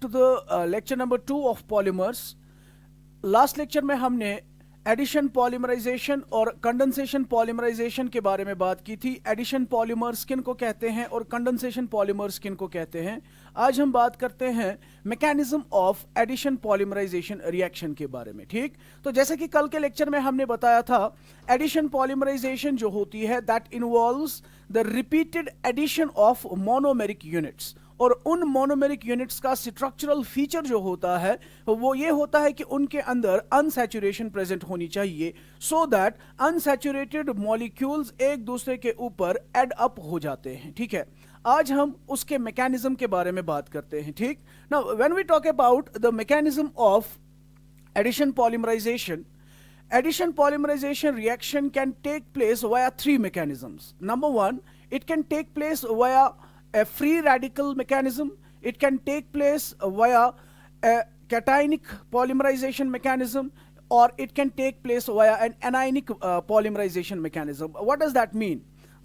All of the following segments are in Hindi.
to the lecture number 2 of polymers. Last lecture में हमने एडिशन पॉलीमराइजेशन और कंडेंसेशन पॉलीमराइजेशन के बारे में बात की थी। एडिशन पॉलीमर्स किन को कहते हैं और कंडेंसेशन पॉलीमर्स किन को कहते हैं। आज हम बात करते हैं mechanism of addition polymerization reaction के बारे में। ठीक, तो जैसे कि कल के लेक्चर में हमने बताया था, एडिशन पॉलीमराइजेशन जो होती है that involves the repeated addition of monomeric units, और उन मोनोमेरिक यूनिट्स का स्ट्रक्चरल फीचर जो होता है वो ये होता है कि उनके अंदर अनसैचुरेशन प्रेजेंट होनी चाहिए, सो दैट अनसैचुरेटेड मॉलिक्यूल्स एक दूसरे के ऊपर एड अप हो जाते हैं। ठीक है, आज हम उसके मैकेनिज्म के बारे में बात करते हैं। ठीक, now when we talk about the mechanism of addition polymerization reaction can take place via three mechanisms. Number one, it can take place via a free radical mechanism. It can take place via a cationic polymerization mechanism, or it can take place via an anionic polymerization mechanism. What does that mean?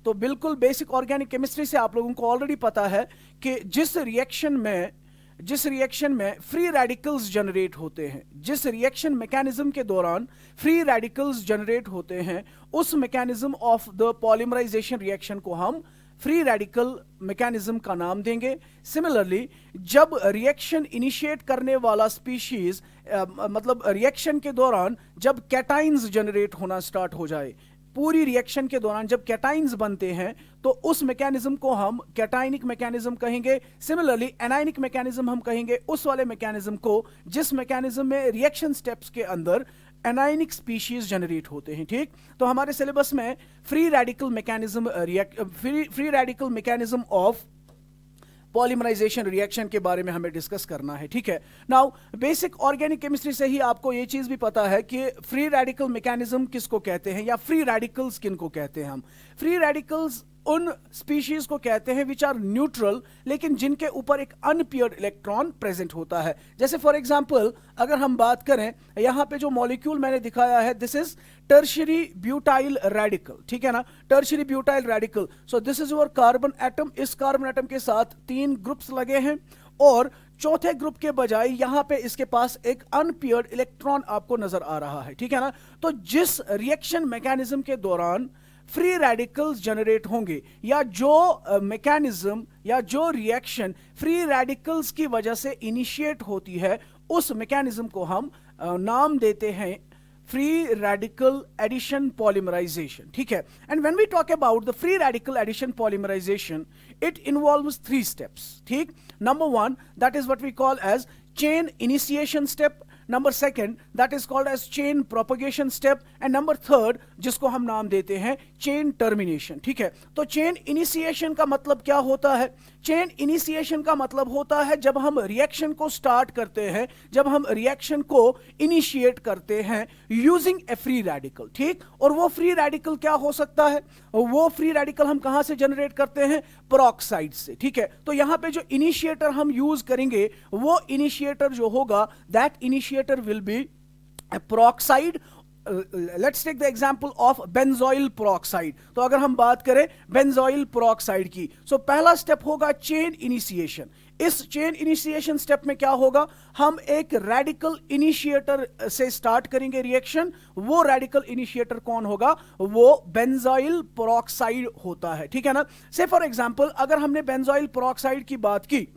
तो बिल्कुल बेसिक ऑर्गेनिक केमिस्ट्री से आप लोगों को ऑलरेडी पता है कि जिस रिएक्शन में फ्री रेडिकल्स जनरेट होते हैं, जिस रिएक्शन मैकेनिज्म के दौरान फ्री रेडिकल्स जनरेट होते हैं, उस mechanism of the polymerization reaction को हम फ्री रेडिकल मैकेनिज्म का नाम देंगे। सिमिलरली, जब रिएक्शन इनिशिएट करने वाला स्पीशीज मतलब रिएक्शन के दौरान जब कैटाइंस जनरेट होना स्टार्ट हो जाए, पूरी रिएक्शन के दौरान जब कैटाइंस बनते हैं, तो उस मैकेनिज्म को हम कैटाइनिक मैकेनिज्म कहेंगे। सिमिलरली, एनायनिक मैकेनिज्म हम कहेंगे उस वाले मैकेनिज्म को जिस मैकेनिज्म में रिएक्शन स्टेप्स के अंदर एनायनिक स्पीशीज जनरेट होते हैं। ठीक, तो हमारे सिलेबस में free radical mechanism of polymerization reaction के बारे में हमें डिस्कस करना है। ठीक है, नाउ बेसिक ऑर्गेनिक केमिस्ट्री से ही आपको ये चीज भी पता है कि फ्री रेडिकल मैकेनिज्म किसको कहते हैं या फ्री रेडिकल्स किनको कहते हैं। हम फ्री रेडिकल्स उन स्पीशीज को कहते हैं विच आर न्यूट्रल, लेकिन जिनके ऊपर एक अनपेयर्ड इलेक्ट्रॉन प्रेजेंट होता है। जैसे फॉर एग्जांपल अगर हम बात करें, यहां पे जो मॉलिक्यूल मैंने दिखाया है, this is tertiary butyl radical. ठीक है ना, tertiary butyl radical. So this is your carbon atom. इस कार्बन एटम के साथ 3 ग्रुप्स लगे हैं और चौथे ग्रुप के बजाय यहां पे इसके पास एक अनपेयर्ड इलेक्ट्रॉन आपको नजर आ रहा है। ठीक है ना, तो जिस रिएक्शन मैकेनिज्म के दौरान फ्री रेडिकल्स जनरेट होंगे या जो मैकेनिज्म या जो रिएक्शन फ्री रेडिकल्स की वजह से इनिशिएट होती है, उस मैकेनिज्म को हम नाम देते हैं फ्री रेडिकल एडिशन पॉलीमराइजेशन। ठीक है, and when we talk about the free radical addition polymerisation, it involves 3 steps. ठीक, number 1, that is what we call as chain initiation step. Number 2, that is called as chain propagation step, and number 3 जिसको हम नाम देते हैं चेन टर्मिनेशन। ठीक है, तो चेन इनिशिएशन का मतलब क्या होता है? चेन इनिशिएशन का मतलब होता है जब हम रिएक्शन को स्टार्ट करते हैं, जब हम रिएक्शन को इनिशिएट करते हैं यूजिंग ए फ्री रेडिकल। ठीक, और वो फ्री रेडिकल क्या हो सकता है? वो फ्री रेडिकल हम कहां से जनरेट करते हैं? पेरोक्साइड से। ठीक है, तो यहां पे जो इनिशिएटर हम यूज करेंगे, वो इनिशिएटर जो होगा, that initiator will be peroxide. Let's take the example of benzoyl peroxide. तो अगर हम बात करें benzoyl peroxide की, so पहला स्टेप होगा चेन इनिशिएशन। इस चेन इनिशिएशन स्टेप में क्या होगा? हम एक रेडिकल इनिशिएटर से स्टार्ट करेंगे रिएक्शन। वो रेडिकल इनिशिएटर कौन होगा? वो बेंजोइल पेरोक्साइड होता है। ठीक है ना, से फॉर एग्जांपल अगर हमने बेंजोइल पेरोक्साइड की बात की,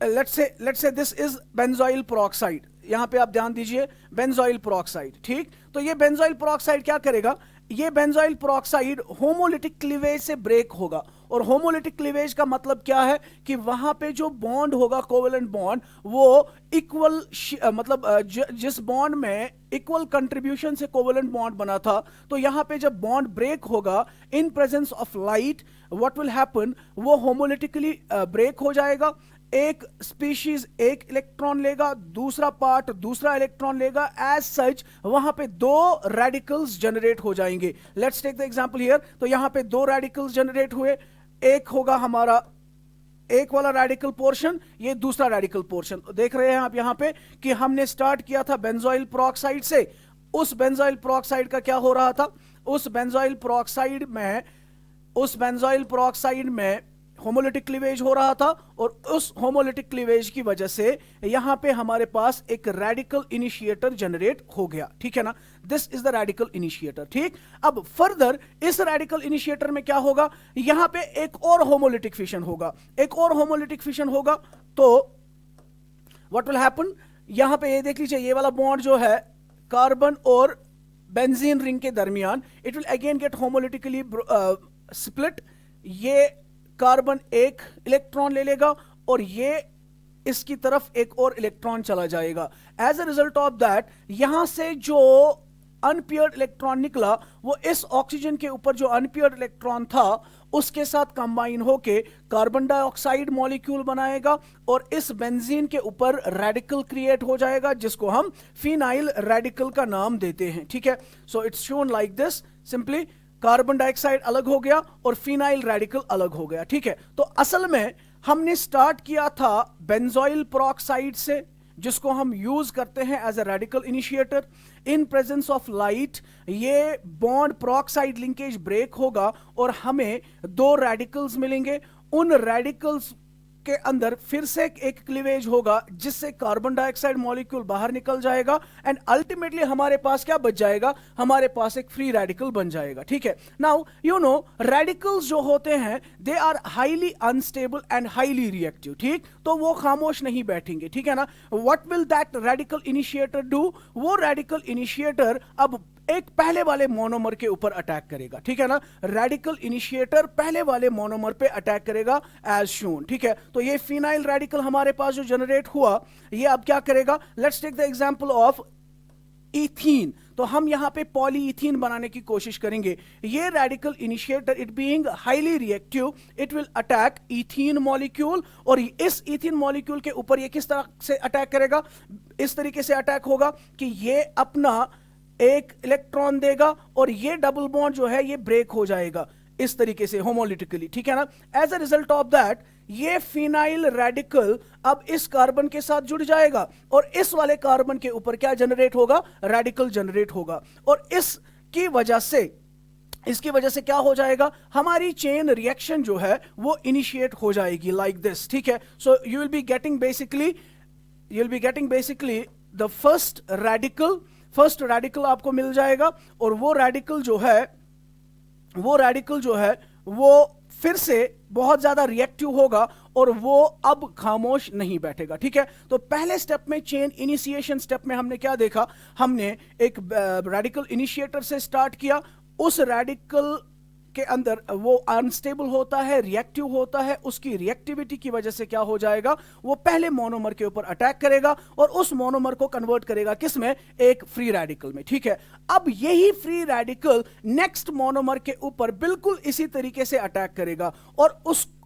let's say this is benzoyl peroxide। यहां पे आप ध्यान दीजिए, बेंजोइल पेरोक्साइड। ठीक, तो ये बेंजोइल पेरोक्साइड क्या करेगा? ये बेंजोइल पेरोक्साइड होमोलिटिक क्लीवेज से ब्रेक होगा। और होमोलिटिक क्लीवेज का मतलब क्या है कि वहां पे जो बॉन्ड होगा, कोवेलेंट बॉन्ड, वो इक्वल मतलब जिस बॉन्ड में इक्वल कंट्रीब्यूशन से कोवेलेंट बॉन्ड बना था, तो यहां पे जब बॉन्ड ब्रेक होगा इन presence of light, what will happen? वो होमोलिटिकली ब्रेक हो जाएगा। एक स्पीशीज एक इलेक्ट्रॉन लेगा, दूसरा पार्ट दूसरा इलेक्ट्रॉन लेगा, एज सच वहां पे 2 रेडिकल्स जनरेट हो जाएंगे। Let's take the example here. तो यहां पे 2 रेडिकल्स जनरेट हुए, एक होगा हमारा एक वाला रेडिकल पोर्शन, ये दूसरा रेडिकल पोर्शन। तो देख रहे हैं आप यहां पे कि हमने स्टार्ट किया था बेंजोइल पेरोक्साइड से। उस बेंजोइल पेरोक्साइड का क्या हो रहा था? उस बेंजोइल पेरोक्साइड में होमोलिटिक क्लीवेज हो रहा था और उस होमोलिटिक क्लीवेज की वजह से यहां पे हमारे पास एक रेडिकल इनिशिएटर जनरेट हो गया, ठीक है ना। This is the radical initiator, ठीक। अब फर्दर इस रेडिकल इनिशिएटर में क्या होगा, यहां पे एक और होमोलिटिक फिशन होगा, एक और होमोलिटिक फिशन होगा। तो व्हाट विल हैपन, यहां पे ये देख लीजिए, ये वाला बॉन्ड जो है कार्बन और बेंजीन रिंग के दरमियान, it will again get homolytically split. ये कार्बन एक इलेक्ट्रॉन ले लेगा और ये इसकी तरफ एक और इलेक्ट्रॉन चला जाएगा। As a result of that यहां से जो अनपेयर्ड इलेक्ट्रॉन निकला वो इस ऑक्सीजन के ऊपर जो अनपेयर्ड इलेक्ट्रॉन था उसके साथ कंबाइन होके कार्बन डाइऑक्साइड मॉलिक्यूल बनाएगा और इस बेंजीन के ऊपर रेडिकल क्रिएट हो जाएगा जिसको हम फिनाइल रेडिकल का नाम देते हैं, ठीक है। So it's shown like this, simply carbon dioxide अलग हो गया और फिनाइल रेडिकल अलग हो गया, ठीक है। तो असल में हमने स्टार्ट किया था बेंजोइल पेरोक्साइड से, जिसको हम यूज करते हैं as a radical initiator. In presence of light ये बॉन्ड पेरोक्साइड लिंकेज ब्रेक होगा और हमें दो रेडिकल्स मिलेंगे। उन रेडिकल्स के अंदर फिर से एक क्लीवेज होगा जिससे कार्बन डाइऑक्साइड मॉलिक्यूल बाहर निकल जाएगा एंड अल्टीमेटली हमारे पास क्या बच जाएगा, हमारे पास एक फ्री रेडिकल बन जाएगा, ठीक है। नाउ यू नो रेडिकल्स जो होते हैं they are highly unstable and highly reactive, ठीक। तो वो खामोश नहीं बैठेंगे, ठीक है ना। What will that radical initiator do, वो रेडिकल इनिशिएटर अब एक पहले वाले मोनोमर के ऊपर अटैक करेगा, ठीक है ना। रेडिकल इनिशिएटर पहले वाले मोनोमर पे अटैक करेगा एज शोन, ठीक है। तो ये फिनाइल रेडिकल हमारे पास जो जनरेट हुआ ये अब क्या करेगा, let's take the example of ethene. तो हम यहां पे पॉलीइथीन बनाने की कोशिश करेंगे। ये radical initiator it being highly reactive it will attack ethene molecule और इस इथीन मॉलिक्यूल के ऊपर ये किस तरह से अटैक करेगा, इस तरीके से अटैक होगा कि ये अपना एक इलेक्ट्रॉन देगा और ये डबल बॉन्ड जो है ये ब्रेक हो जाएगा इस तरीके से होमोलिटिकली, ठीक है ना। As a result of that ये फिनाइल रेडिकल अब इस कार्बन के साथ जुड़ जाएगा और इस वाले कार्बन के ऊपर क्या जनरेट होगा, रेडिकल जनरेट होगा और इसकी वजह से क्या हो जाएगा, हमारी चेन रिएक्शन जो है वो इनिशिएट हो जाएगी लाइक दिस, ठीक है। So you will be getting basically the first radical आपको मिल जाएगा और वो रेडिकल जो है वो फिर से बहुत ज्यादा रिएक्टिव होगा और वो अब खामोश नहीं बैठेगा, ठीक है। तो पहले स्टेप में चेन इनिशिएशन स्टेप में हमने क्या देखा, हमने एक रेडिकल इनिशिएटर से स्टार्ट किया। उस रेडिकल के अंदर वो अनस्टेबल होता है, रिएक्टिव होता है, उसकी रिएक्टिविटी की वजह से क्या हो जाएगा, वो पहले मोनोमर के ऊपर अटैक करेगा और उस मोनोमर को कन्वर्ट करेगा किसमें, एक फ्री रेडिकल में, ठीक है। अब यही फ्री रेडिकल नेक्स्ट मोनोमर के ऊपर बिल्कुल इसी तरीके से अटैक करेगा और उसको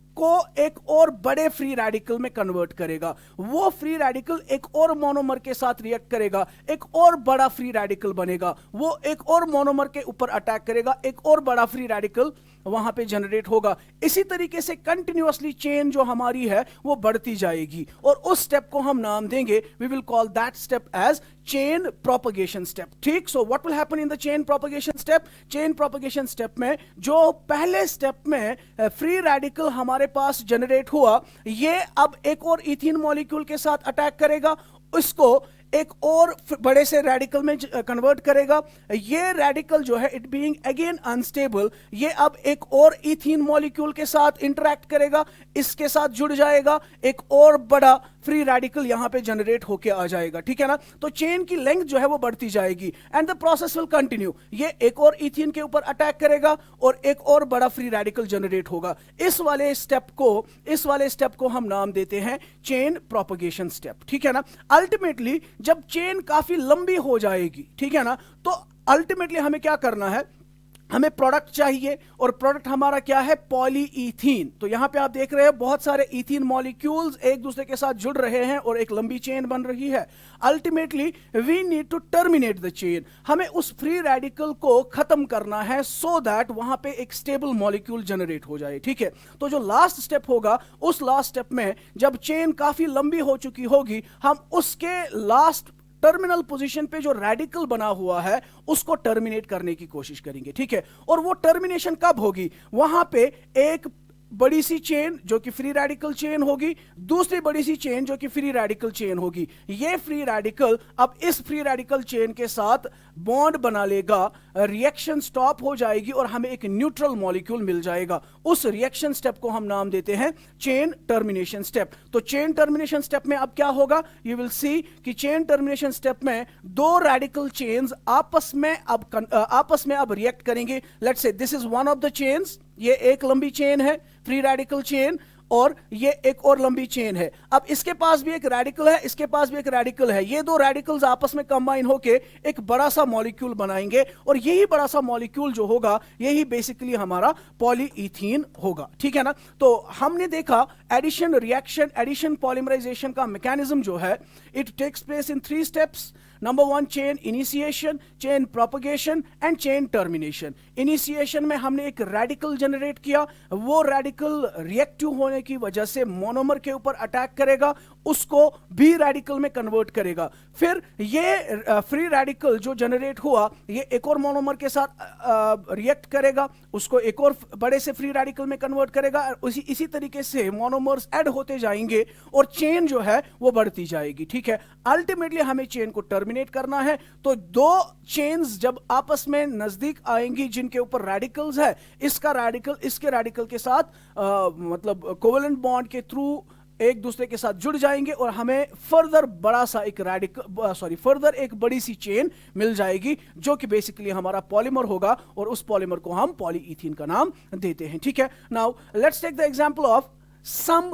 एक और बड़े फ्री रेडिकल में कन्वर्ट करेगा। वो फ्री रेडिकल एक और मोनोमर के साथ रिएक्ट करेगा, एक और बड़ा फ्री रेडिकल बनेगा, वो एक और मोनोमर के ऊपर अटैक करेगा, एक और बड़ा फ्री रेडिकल वहां पे जनरेट होगा। इसी तरीके से कंटिन्यूअसली चेन जो हमारी है वो बढ़ती जाएगी और उस स्टेप को हम नाम देंगे, we will call that step as chain propagation step, ठीक। So what will happen in the chain propagation step, chain propagation step में जो पहले स्टेप में फ्री रेडिकल हमारे पास जनरेट हुआ ये अब एक और इथीन मॉलिक्यूल के साथ अटैक करेगा, उसको एक और बड़े से रेडिकल में कन्वर्ट करेगा। ये रेडिकल जो है इट बीइंग अगेन अनस्टेबल, ये अब एक और इथीन मॉलिक्यूल के साथ इंटरैक्ट करेगा, इसके साथ जुड़ जाएगा, एक और बड़ा फ्री रेडिकल यहां पे जनरेट होके आ जाएगा, ठीक है ना। तो चेन की लेंथ जो है वो बढ़ती जाएगी and the process will continue. ये एक और इथीन के ऊपर अटैक करेगा और एक और बड़ा फ्री रेडिकल जनरेट होगा। इस वाले स्टेप को हम नाम देते हैं चेन प्रोपगेशन स्टेप, ठीक है ना। अल्टीमेटली जब चेन काफी लंबी हो जाएगी, ठीक है ना, तो अल्टीमेटली हमें क्या करना है, हमें प्रोडक्ट चाहिए और प्रोडक्ट हमारा क्या है, पॉलीइथीन। तो यहां पे आप देख रहे हैं बहुत सारे इथीन मॉलिक्यूल्स एक दूसरे के साथ जुड़ रहे हैं और एक लंबी चेन बन रही है। Ultimately we need to terminate the chain, हमें उस फ्री रेडिकल को खत्म करना है सो दैट वहां पे एक स्टेबल मॉलिक्यूल जनरेट हो जाए, ठीक है। तो जो लास्ट स्टेप होगा, उस लास्ट स्टेप में जब चेन काफी लंबी हो चुकी होगी, हम उसके लास्ट टर्मिनल पोजीशन पे जो रेडिकल बना हुआ है उसको टर्मिनेट करने की कोशिश करेंगे, ठीक है। और वो टर्मिनेशन कब होगी, वहां पे एक बड़ी सी चेन जो कि फ्री रेडिकल चेन होगी, दूसरी बड़ी सी चेन जो कि फ्री रेडिकल चेन होगी। ये फ्री रेडिकल अब इस फ्री रेडिकल चेन के साथ बॉन्ड बना लेगा, रिएक्शन स्टॉप हो जाएगी और हमें एक न्यूट्रल मॉलिक्यूल मिल जाएगा। उस रिएक्शन स्टेप को हम नाम देते हैं चेन टर्मिनेशन स्टेप। तो चेन टर्मिनेशन स्टेप में अब क्या होगा, यू विल सी कि चेन टर्मिनेशन स्टेप में दो रेडिकल चेन्स आपस में अब रिएक्ट करेंगे। Let's say this is one of the chains, ये एक लंबी चेन है फ्री रेडिकल चेन, और ये एक और लंबी चेन है। अब इसके पास भी एक रेडिकल है, इसके पास भी एक रेडिकल है। ये दो रेडिकल्स आपस में कंबाइन होके एक बड़ा सा मॉलिक्यूल बनाएंगे, और यही बड़ा सा मॉलिक्यूल जो होगा यही बेसिकली हमारा पॉलीइथीन होगा। ठीक है ना। तो हमने देखा एडिशन रिएक्शन, एडिशन पॉलीमराइजेशन का मैकेनिज्म जो है, it takes place in 3 steps. Number 1 chain initiation, chain propagation and chain termination. Initiation में हमने एक रेडिकल जनरेट किया, वो रेडिकल रिएक्टिव होने की वजह से मोनोमर के ऊपर अटैक करेगा, उसको भी रेडिकल में कन्वर्ट करेगा। फिर ये फ्री रेडिकल जो जनरेट हुआ ये एक और मोनोमर के साथ रिएक्ट करेगा, उसको एक और बड़े से फ्री रेडिकल में कन्वर्ट करेगा। इसी तरीके से मोनोमर्स ऐड होते जाएंगे और चेन जो है वो बढ़ती जाएगी। ठीक है। अल्टीमेटली हमें चेन को टर्मिनेट करना है। तो दो चेन्स जब आपस में नजदीक आएंगी जिनके ऊपर रेडिकल्स है, इसका रेडिकल इसके रेडिकल के साथ मतलब कोवेलेंट बॉन्ड के थ्रू एक दूसरे के साथ जुड़ जाएंगे और हमें फर्दर बड़ा सा एक फर्दर एक बड़ी सी चेन मिल जाएगी जो कि बेसिकली हमारा पॉलीमर होगा, और उस पॉलीमर को हम पॉलीइथीन का नाम देते हैं। ठीक है। Now let's take the example of some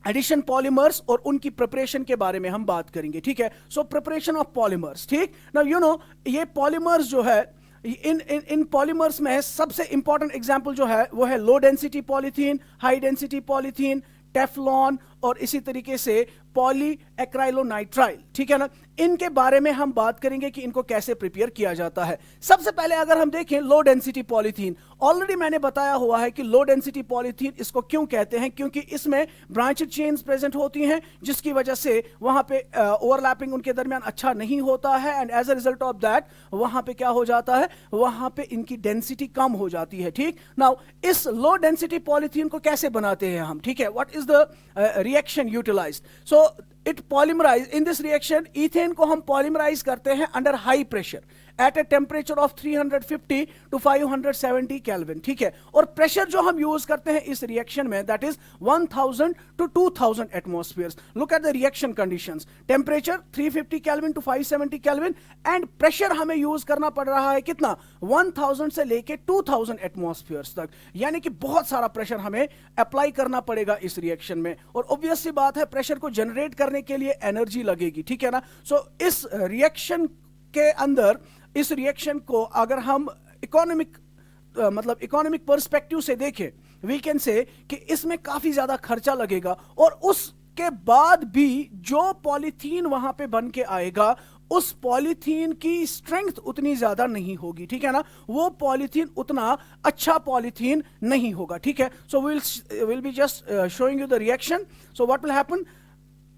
addition polymers और उनकी प्रिपरेशन के बारे में हम बात करेंगे। ठीक है। So preparation of polymers. ठीक। नाउ यू नो ये पॉलीमर्स जो है, इन पॉलीमर्स में सबसे इंपॉर्टेंट एग्जांपल जो है वो है लो density polythene, high density polythene, Teflon और इसी तरीके से पॉली एक्राइलोनाइट्राइल। ठीक है ना। इनके बारे में हम बात करेंगे कि इनको कैसे प्रिपेयर किया जाता है। सबसे पहले अगर हम देखें लो डेंसिटी पॉलीथीन, ऑलरेडी मैंने बताया हुआ है कि लो डेंसिटी पॉलीथीन इसको क्यों कहते हैं, क्योंकि इसमें ब्रांचेड चेन्स प्रेजेंट होती हैं जिसकी वजह से वहां पे ओवरलैपिंग उनके दरमियान अच्छा नहीं होता है, and as a result of that वहां पे क्या हो जाता है, वहां पे इनकी डेंसिटी कम हो जाती है। ठीक। नाउ इस लो डेंसिटी पॉलीथीन को कैसे बनाते हैं हम, ठीक है, what is the reaction utilized. So it polymerize in this reaction, ethane को हम पॉलीमराइज करते हैं under high pressure at a temperature of 350 to 570 kelvin. ठीक है। और प्रेशर जो हम यूज करते हैं इस रिएक्शन में that is 1000 to 2000 atmospheres. Look at the reaction conditions, temperature 350 kelvin to 570 kelvin, and pressure हमें यूज करना पड़ रहा है कितना, 1000 से लेके 2000 एटमॉस्फेयर्स तक, यानी कि बहुत सारा प्रेशर हमें अप्लाई करना पड़ेगा इस रिएक्शन में। और ऑब्वियस सी बात है प्रेशर को जनरेट करने के लिए एनर्जी लगेगी। ठीक है ना। सो इस रिएक्शन के अंदर, इस रिएक्शन को अगर हम इकोनॉमिक पर्सपेक्टिव से देखें, वी कैन से कि इसमें काफी ज्यादा खर्चा लगेगा, और उसके बाद भी जो पॉलीथीन वहां पे बन के आएगा उस पॉलीथीन की स्ट्रेंथ उतनी ज्यादा नहीं होगी। ठीक है ना। वो पॉलीथीन उतना अच्छा पॉलीथीन नहीं होगा। ठीक है। So will be just showing you the reaction. So what will happen,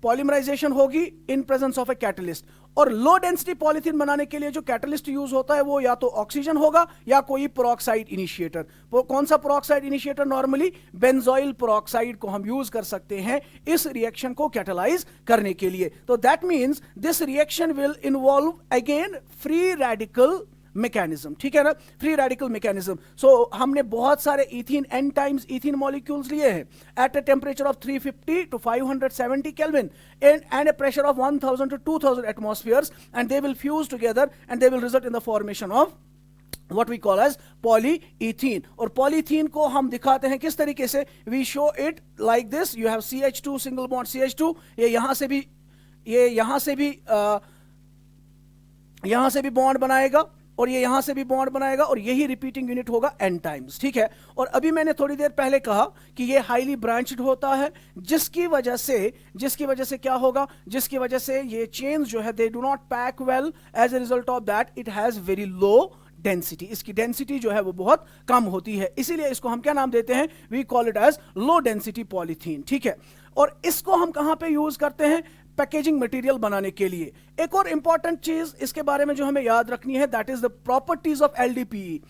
polymerisation होगी in presence of a catalyst, और लो डेंसिटी पॉलीथीन बनाने के लिए जो कैटलिस्ट यूज होता है वो या तो ऑक्सीजन होगा या कोई पेरोक्साइड इनिशिएटर। वो कौन सा peroxide initiator, normally benzoyl peroxide को हम यूज कर सकते हैं इस रिएक्शन को कैटलाइज करने के लिए। तो that means this reaction will involve again free radical mechanism. ठीक है ना। Free radical mechanism. सो हमने बहुत सारे ethene n times ethene molecules लिए हैं at a temperature of 350 to 570 kelvin and a pressure of 1000 to 2000 atmospheres, and they will fuse together and they will result in the formation of what we call as polyethene। और polyethene को हम दिखाते हैं किस तरीके से, we show it like this, you have CH2 single bond CH2, ये यहां से भी बॉन्ड बनाएगा और ये यहां से भी बॉन्ड बनाएगा, और यही रिपीटिंग यूनिट होगा n टाइम्स। ठीक है। और अभी मैंने थोड़ी देर पहले कहा कि ये हाईली ब्रांचड होता है, जिसकी वजह से क्या होगा, जिसकी वजह से ये चेन्स जो है they do not pack well, as a result of that it has very low density. इसकी डेंसिटी जो है वो बहुत कम होती है, इसीलिए इसको हम क्या नाम देते हैं, we call it as low density polythene. ठीक है। और इसको हम कहां पे यूज करते हैं, पैकेजिंग मटेरियल बनाने के लिए। एक और इंपॉर्टेंट चीज इसके बारे में जो हमें याद रखनी है, that is the properties of LDPE.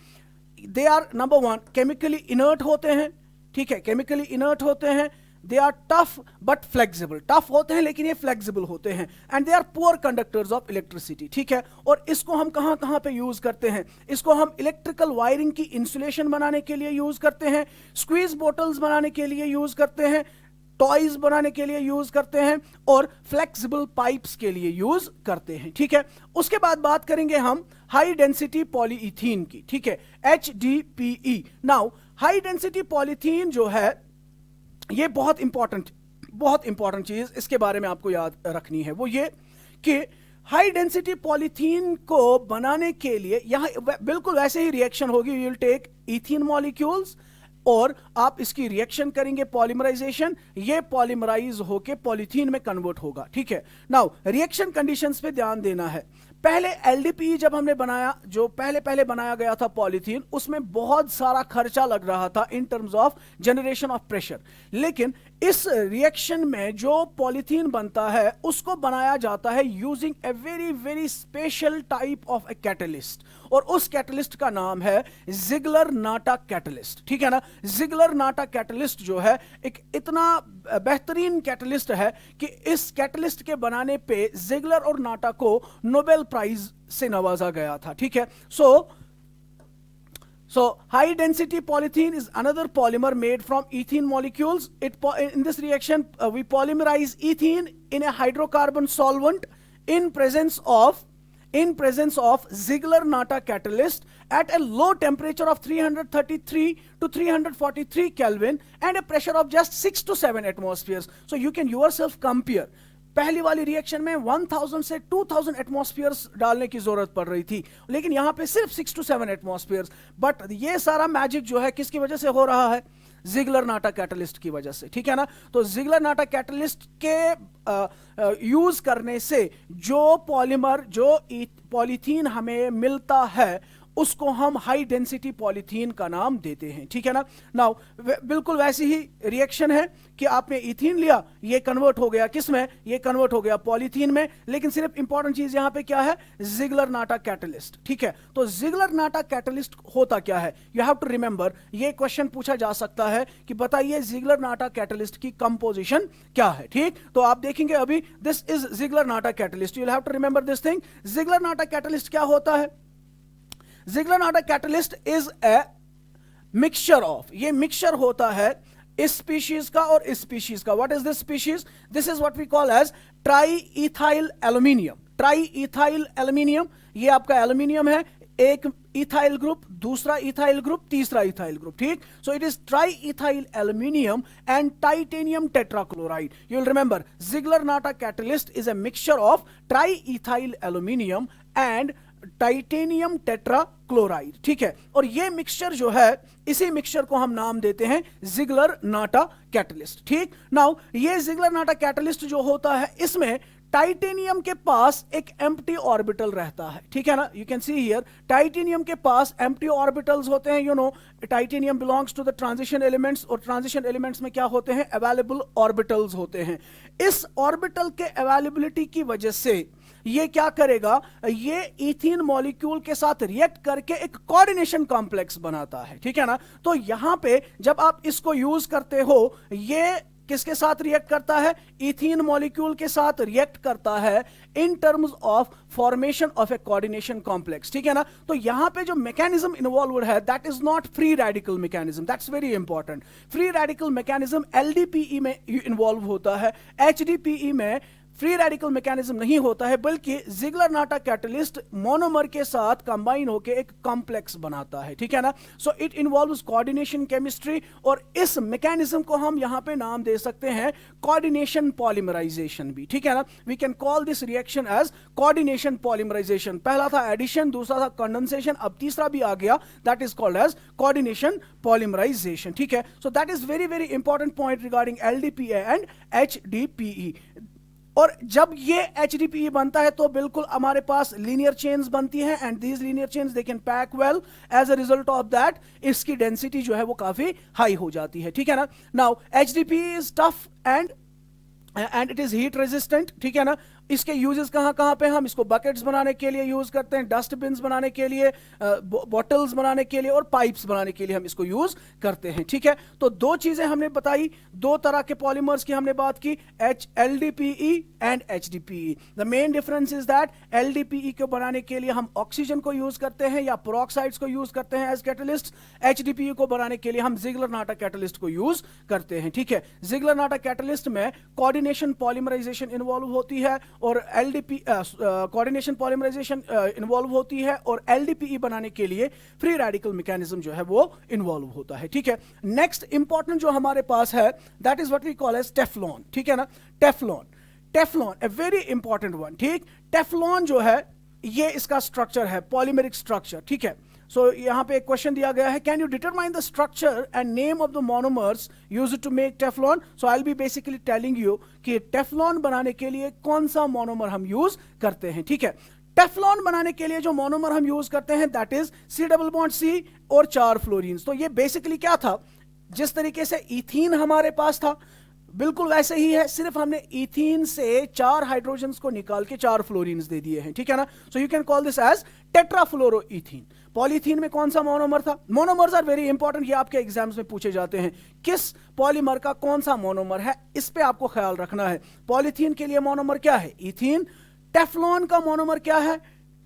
They are number 1 chemically inert होते हैं, ठीक है, केमिकली इनर्ट होते हैं, they are tough but flexible, tough होते हैं लेकिन ये फ्लेक्सिबल होते हैं, and they are poor conductors of electricity, ठीक है। और इसको हम कहां कहां पे यूज करते हैं, इसको हम इलेक्ट्रिकल वायरिंग की इंसुलेशन बनाने के लिए यूज करते हैं, स्क्वीज बोटल्स बनाने के लिए यूज करते हैं, टॉयज बनाने के लिए यूज करते हैं, और फ्लेक्सिबल पाइप्स के लिए यूज करते हैं, ठीक है। उसके बाद बात करेंगे हम हाई डेंसिटी पॉलीइथीन की, ठीक है, HDPE। Now high density polythene जो है ये बहुत इंपॉर्टेंट चीज इसके बारे में आपको याद रखनी है, वो ये कि हाई डेंसिटी पॉलीथीन को बनाने के लिए यहां बिल्कुल वैसे ही रिएक्शन होगी, you will take ethene molecules और आप इसकी रिएक्शन करेंगे पॉलीमराइजेशन, ये पॉलीमराइज होके पॉलीथीन में कन्वर्ट होगा, ठीक है। नाउ रिएक्शन कंडीशंस पे ध्यान देना है। पहले LDPE जब हमने बनाया, जो पहले बनाया गया था पॉलीथीन, उसमें बहुत सारा खर्चा लग रहा था in terms of generation of pressure, लेकिन इस रिएक्शन में जो पॉलीथीन बनता है उसको बनाया जाता है using A very very special type of a catalyst, और उस कैटलिस्ट का नाम है जिगलर-नाटा कैटलिस्ट, ठीक है ना। जिगलर-नाटा कैटलिस्ट जो है एक इतना बेहतरीन कैटलिस्ट है कि इस कैटलिस्ट के बनाने पे जिगलर और नाटा को नोबेल प्राइज से नवाजा गया था, ठीक है। So high density polythene is another polymer made from ethene molecules. In this reaction we polymerize ethene in a hydrocarbon solvent in presence of Ziegler-Natta catalyst at a low temperature of 333 to 343 Kelvin and a pressure of just 6 to 7 atmospheres. So you can yourself compare. पहली वाली रिएक्शन में 1000 से 2000 एटमॉस्फेयर्स डालने की जरूरत पड़ रही थी, लेकिन यहां पे सिर्फ 6 to 7 एटमॉस्फेयर्स। बट ये सारा मैजिक जो है किसकी वजह से हो रहा है, जिगलर-नाटा कैटलिस्ट की वजह से, ठीक है ना। तो जिगलर-नाटा कैटलिस्ट के यूज करने से जो पॉलीमर, जो पॉलीथीन हमें मिलता है उसको हम हाई डेंसिटी पॉलीथीन का नाम देते हैं, ठीक है ना। नाउ बिल्कुल वैसी ही रिएक्शन है कि आपने इथीन लिया, ये कन्वर्ट हो गया किस में, ये कन्वर्ट हो गया पॉलीथीन में, लेकिन सिर्फ इंपॉर्टेंट चीज यहां पे क्या है, जिगलर-नाटा कैटलिस्ट, ठीक है। तो जिगलर-नाटा कैटलिस्ट होता क्या है, यू हैव टू रिमेंबर, ये क्वेश्चन पूछा जा सकता है कि बताइए जिगलर-नाटा कैटलिस्ट की कंपोजिशन क्या है, ठीक। तो आप देखेंगे अभी, this is Ziegler Natta catalyst, you have to remember this thing. Ziegler Natta catalyst क्या होता है, Ziegler-Natta catalyst is a mixture of, ये मिक्सचर होता है इस स्पीशीज का और इस स्पीशीज का। What is this species, this is what we call as triethyl aluminium. Triethyl aluminium, ये आपका एल्यूमिनियम है, एक इथाइल ग्रुप, दूसरा इथाइल ग्रुप, तीसरा इथाइल ग्रुप, ठीक। So it is triethyl aluminium and titanium tetrachloride. You will remember Ziegler-Natta catalyst is a mixture of triethyl aluminium and titanium tetrachloride, ठीक है। और ये मिक्सचर जो है, इसी मिक्सचर को हम नाम देते हैं जिगलर-नाटा कैटलिस्ट, ठीक। नाउ ये जिगलर-नाटा कैटलिस्ट जो होता है, इसमें टाइटेनियम के पास एक एम्प्टी ऑर्बिटल रहता है, ठीक है ना। You can see here, titanium के पास एम्प्टी ऑर्बिटल्स होते हैं, you know titanium belongs to the transition elements, और ट्रांजिशन एलिमेंट्स में क्या होते हैं, अवेलेबल ऑर्बिटल्स होते हैं। इस ऑर्बिटल के अवेलेबिलिटी की वजह से ये क्या करेगा, ये इथीन मॉलिक्यूल के साथ रिएक्ट करके एक कोऑर्डिनेशन कॉम्प्लेक्स बनाता है, ठीक है ना। तो यहां पे जब आप इसको यूज करते हो, ये किसके साथ रिएक्ट करता है, इथीन मॉलिक्यूल के साथ रिएक्ट करता है in terms of formation of A coordination complex, ठीक है ना। तो यहां पे जो मैकेनिज्म इन्वॉल्व है, that is not free radical mechanism, that's very important. Free radical mechanism LDPE में इन्वॉल्व होता है, HDPE में फ्री रेडिकल मैकेनिज्म नहीं होता है, बल्कि जिगलर-नाटा कैटलिस्ट मोनोमर के साथ कंबाइन होकर एक कॉम्प्लेक्स बनाता है, ठीक है ना। So it involves coordination chemistry, और इस मैकेनिज्म को हम यहां पे नाम दे सकते हैं कोऑर्डिनेशन पॉलीमराइजेशन भी, ठीक है ना। We can call this reaction as coordination polymerisation. पहला था एडिशन, दूसरा था कंडेंसेशन, अब तीसरा भी आ गया, that is called as coordination polymerisation, ठीक है। So that is very very important point regarding LDPE and HDPE। और जब ये HDPE बनता है तो बिल्कुल हमारे पास लीनियर चेन्स बनती हैं, and these linear chains they can pack well, as a result of that इसकी डेंसिटी जो है वो काफी हाई हो जाती है, ठीक है ना। Now HDPE is tough and and it is heat resistant, ठीक है ना। इसके यूजेस कहाँ कहाँ पे, हम इसको बकेट्स बनाने के लिए यूज करते हैं, डस्टबिन्स बनाने के लिए, बॉटल्स बनाने के लिए और पाइप्स बनाने के लिए हम इसको यूज करते हैं, ठीक है। तो दो चीजें हमने बताई, दो तरह के पॉलीमर्स की हमने बात की, LDPE and HDPE। The main difference is that LDPE को बनाने के लिए हम ऑक्सीजन को यूज करते हैं या पेरोक्साइड्स को यूज करते हैं एज कैटलिस्ट। HDPE को बनाने के लिए हम जिगलर-नाटा कैटलिस्ट को यूज करते हैं, ठीक है। जिगलर-नाटा कैटलिस्ट में कोऑर्डिनेशन पॉलीमराइजेशन इन्वॉल्व होती है और कोऑर्डिनेशन पॉलीमराइजेशन इन्वॉल्व होती है, और LDPE बनाने के लिए फ्री रेडिकल मैकेनिज्म जो है वो इन्वॉल्व होता है, ठीक है। नेक्स्ट इंपॉर्टेंट जो हमारे पास है that is what we call as Teflon, ठीक है ना। Teflon a very important one, ठीक। टेफ्लॉन जो है ये इसका स्ट्रक्चर है, पॉलीमेरिक स्ट्रक्चर, ठीक है। सो यहां पे एक क्वेश्चन दिया गया है, can you determine the structure and name of the monomers used to make Teflon. So I will be basically telling you कि टेफ्लॉन बनाने के लिए कौन सा मोनोमर हम यूज करते हैं, ठीक है। टेफ्लॉन बनाने के लिए जो मोनोमर हम यूज करते हैं दैट इज C+C और 4 फ्लोरीन्स। तो ये बेसिकली क्या था, जिस तरीके से इथीन हमारे पास था बिल्कुल वैसे ही है, सिर्फ हमने इथीन से 4 हाइड्रोजन्स को निकाल के 4 फ्लोरीन्स दे दिए हैं, ठीक है ना। So you can call this as tetrafluoroethene. Polythene में कौन सा मोनोमर था, मोनोमर्स आर वेरी इंपॉर्टेंट, ये आपके एग्जाम्स में पूछे जाते हैं, किस पॉलीमर का कौन सा मोनोमर है, इस पे आपको ख्याल रखना है। पॉलीथीन के लिए मोनोमर क्या है, इथीन। टेफ्लॉन का मोनोमर क्या है,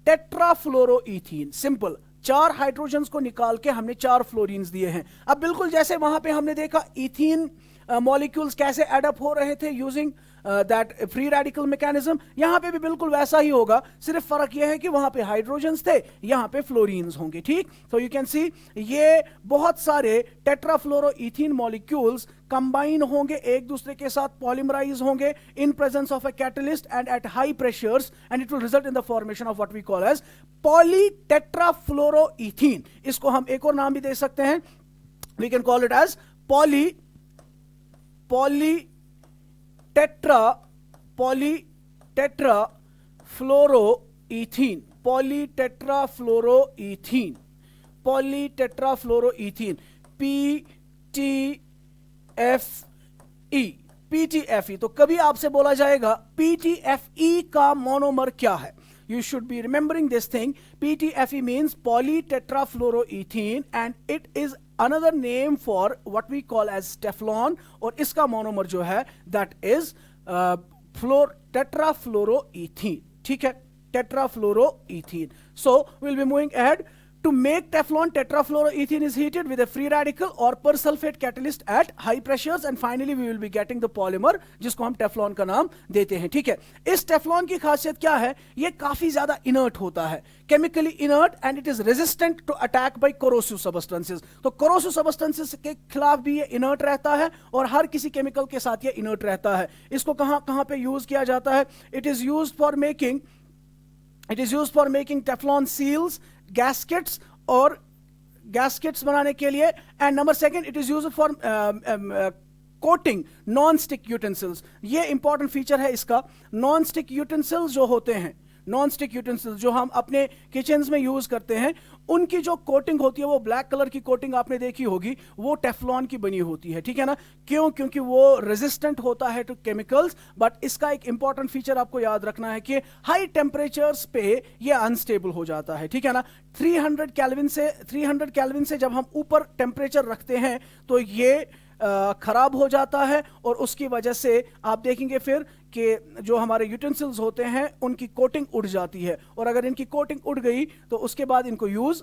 टेट्राफ्लोरोइथीन। सिंपल, 4 हाइड्रोजन्स को निकाल के हमने 4 फ्लोरीन्स दिए हैं। अब बिल्कुल जैसे वहां पे हमने देखा इथीन मॉलिक्यूल्स कैसे एडअप हो रहे थे using that free radical mechanism, यहां पे भी बिल्कुल वैसा ही होगा, सिर्फ फर्क यह है कि वहां पे हाइड्रोजन्स थे, यहां पे फ्लोरीन्स होंगे, ठीक। सो यू कैन सी ये बहुत सारे टेट्राफ्लोरोइथीन मॉलिक्यूल्स कंबाइन होंगे, एक दूसरे के साथ पॉलीमराइज होंगे in presence of a catalyst and at high pressures, and it will result in the formation of what we call as polytetrafluoroethene. इसको हम एक और नाम भी दे सकते हैं, we can call it as polytetrafluoroethene, PTFE। तो कभी आपसे बोला जाएगा PTFE का मोनोमर क्या है, you should be remembering this thing. PTFE means polytetrafluoroethene and it is another name for what we call as Teflon, और इसका मोनोमर जो है that is tetrafluoroethene, ठीक है, tetrafluoroethene. So we'll be moving ahead. To make Teflon, tetrafluoroethene is heated with a free radical or persulfate catalyst at high pressures, and finally we will be getting the polymer जिसको हम टेफ्लॉन का नाम देते हैं, ठीक है। इस टेफ्लॉन की खासियत क्या है, ये काफी ज्यादा इनर्ट होता है, chemically inert, and it is resistant to attack by corrosive substances. तो कोरोसिव सब्सटेंसेस के खिलाफ भी ये इनर्ट रहता है और हर किसी केमिकल के साथ ये इनर्ट रहता है। इसको कहां कहां पे यूज किया जाता है, it is used for making Teflon seals, gaskets और गैस्केट्स बनाने के लिए, and number second it is used for coating non stick utensils. ये इंपॉर्टेंट फीचर है इसका, नॉन स्टिक यूटेंसिल्स जो होते हैं, नॉन स्टिक यूटेंसिल्स जो हम अपने किचन्स में यूज करते हैं, उनकी जो कोटिंग होती है वो ब्लैक कलर की कोटिंग आपने देखी होगी, वो टेफ्लॉन की बनी होती है, ठीक है ना। क्यों, क्योंकि वो रेजिस्टेंट होता है टू केमिकल्स, बट इसका एक इंपॉर्टेंट फीचर आपको याद रखना है कि हाई टेम्परेचर्स पे ये अनस्टेबल हो जाता है, ठीक है ना। 300 केल्विन से जब हम ऊपर टेम्परेचर रखते हैं तो ये खराब हो जाता है, और उसकी वजह से आप देखेंगे फिर कि जो हमारे यूटेंसिल्स होते हैं उनकी कोटिंग उड़ जाती है, और अगर इनकी कोटिंग उड़ गई तो उसके बाद इनको यूज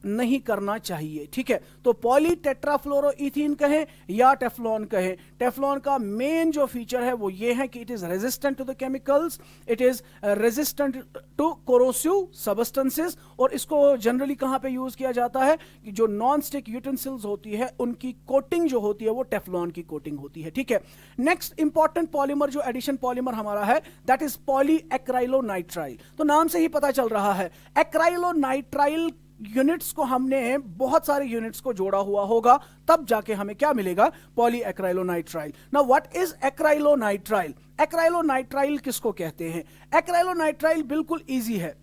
नहीं करना चाहिए, ठीक है। तो पॉलीटेट्राफ्लोरोइथीन कहें या टेफ्लॉन कहें, टेफ्लॉन का मेन जो फीचर है वो ये है कि it is resistant to the chemicals, it is resistant to corrosive substances, और इसको जनरली कहां पे यूज किया जाता है कि जो नॉन स्टिक यूटेंसिल्स होती है उनकी कोटिंग जो होती है वो टेफ्लॉन की कोटिंग होती है, ठीक है। नेक्स्ट इंपॉर्टेंट पॉलीमर जो एडिशन पॉलीमर हमारा है दैट इज पॉलीएक्राइलोनाइट्राइल। तो नाम से ही पता चल रहा है, एक्राइलोनाइट्राइल यूनिट्स को हमने बहुत सारे यूनिट्स को जोड़ा हुआ होगा, तब जाके हमें क्या मिलेगा, पॉलीएक्राइलोनाइट्राइल। Now what is acrylonitrile, acrylonitrile किसको कहते हैं, एक्राइलोनाइट्राइल बिल्कुल इजी है,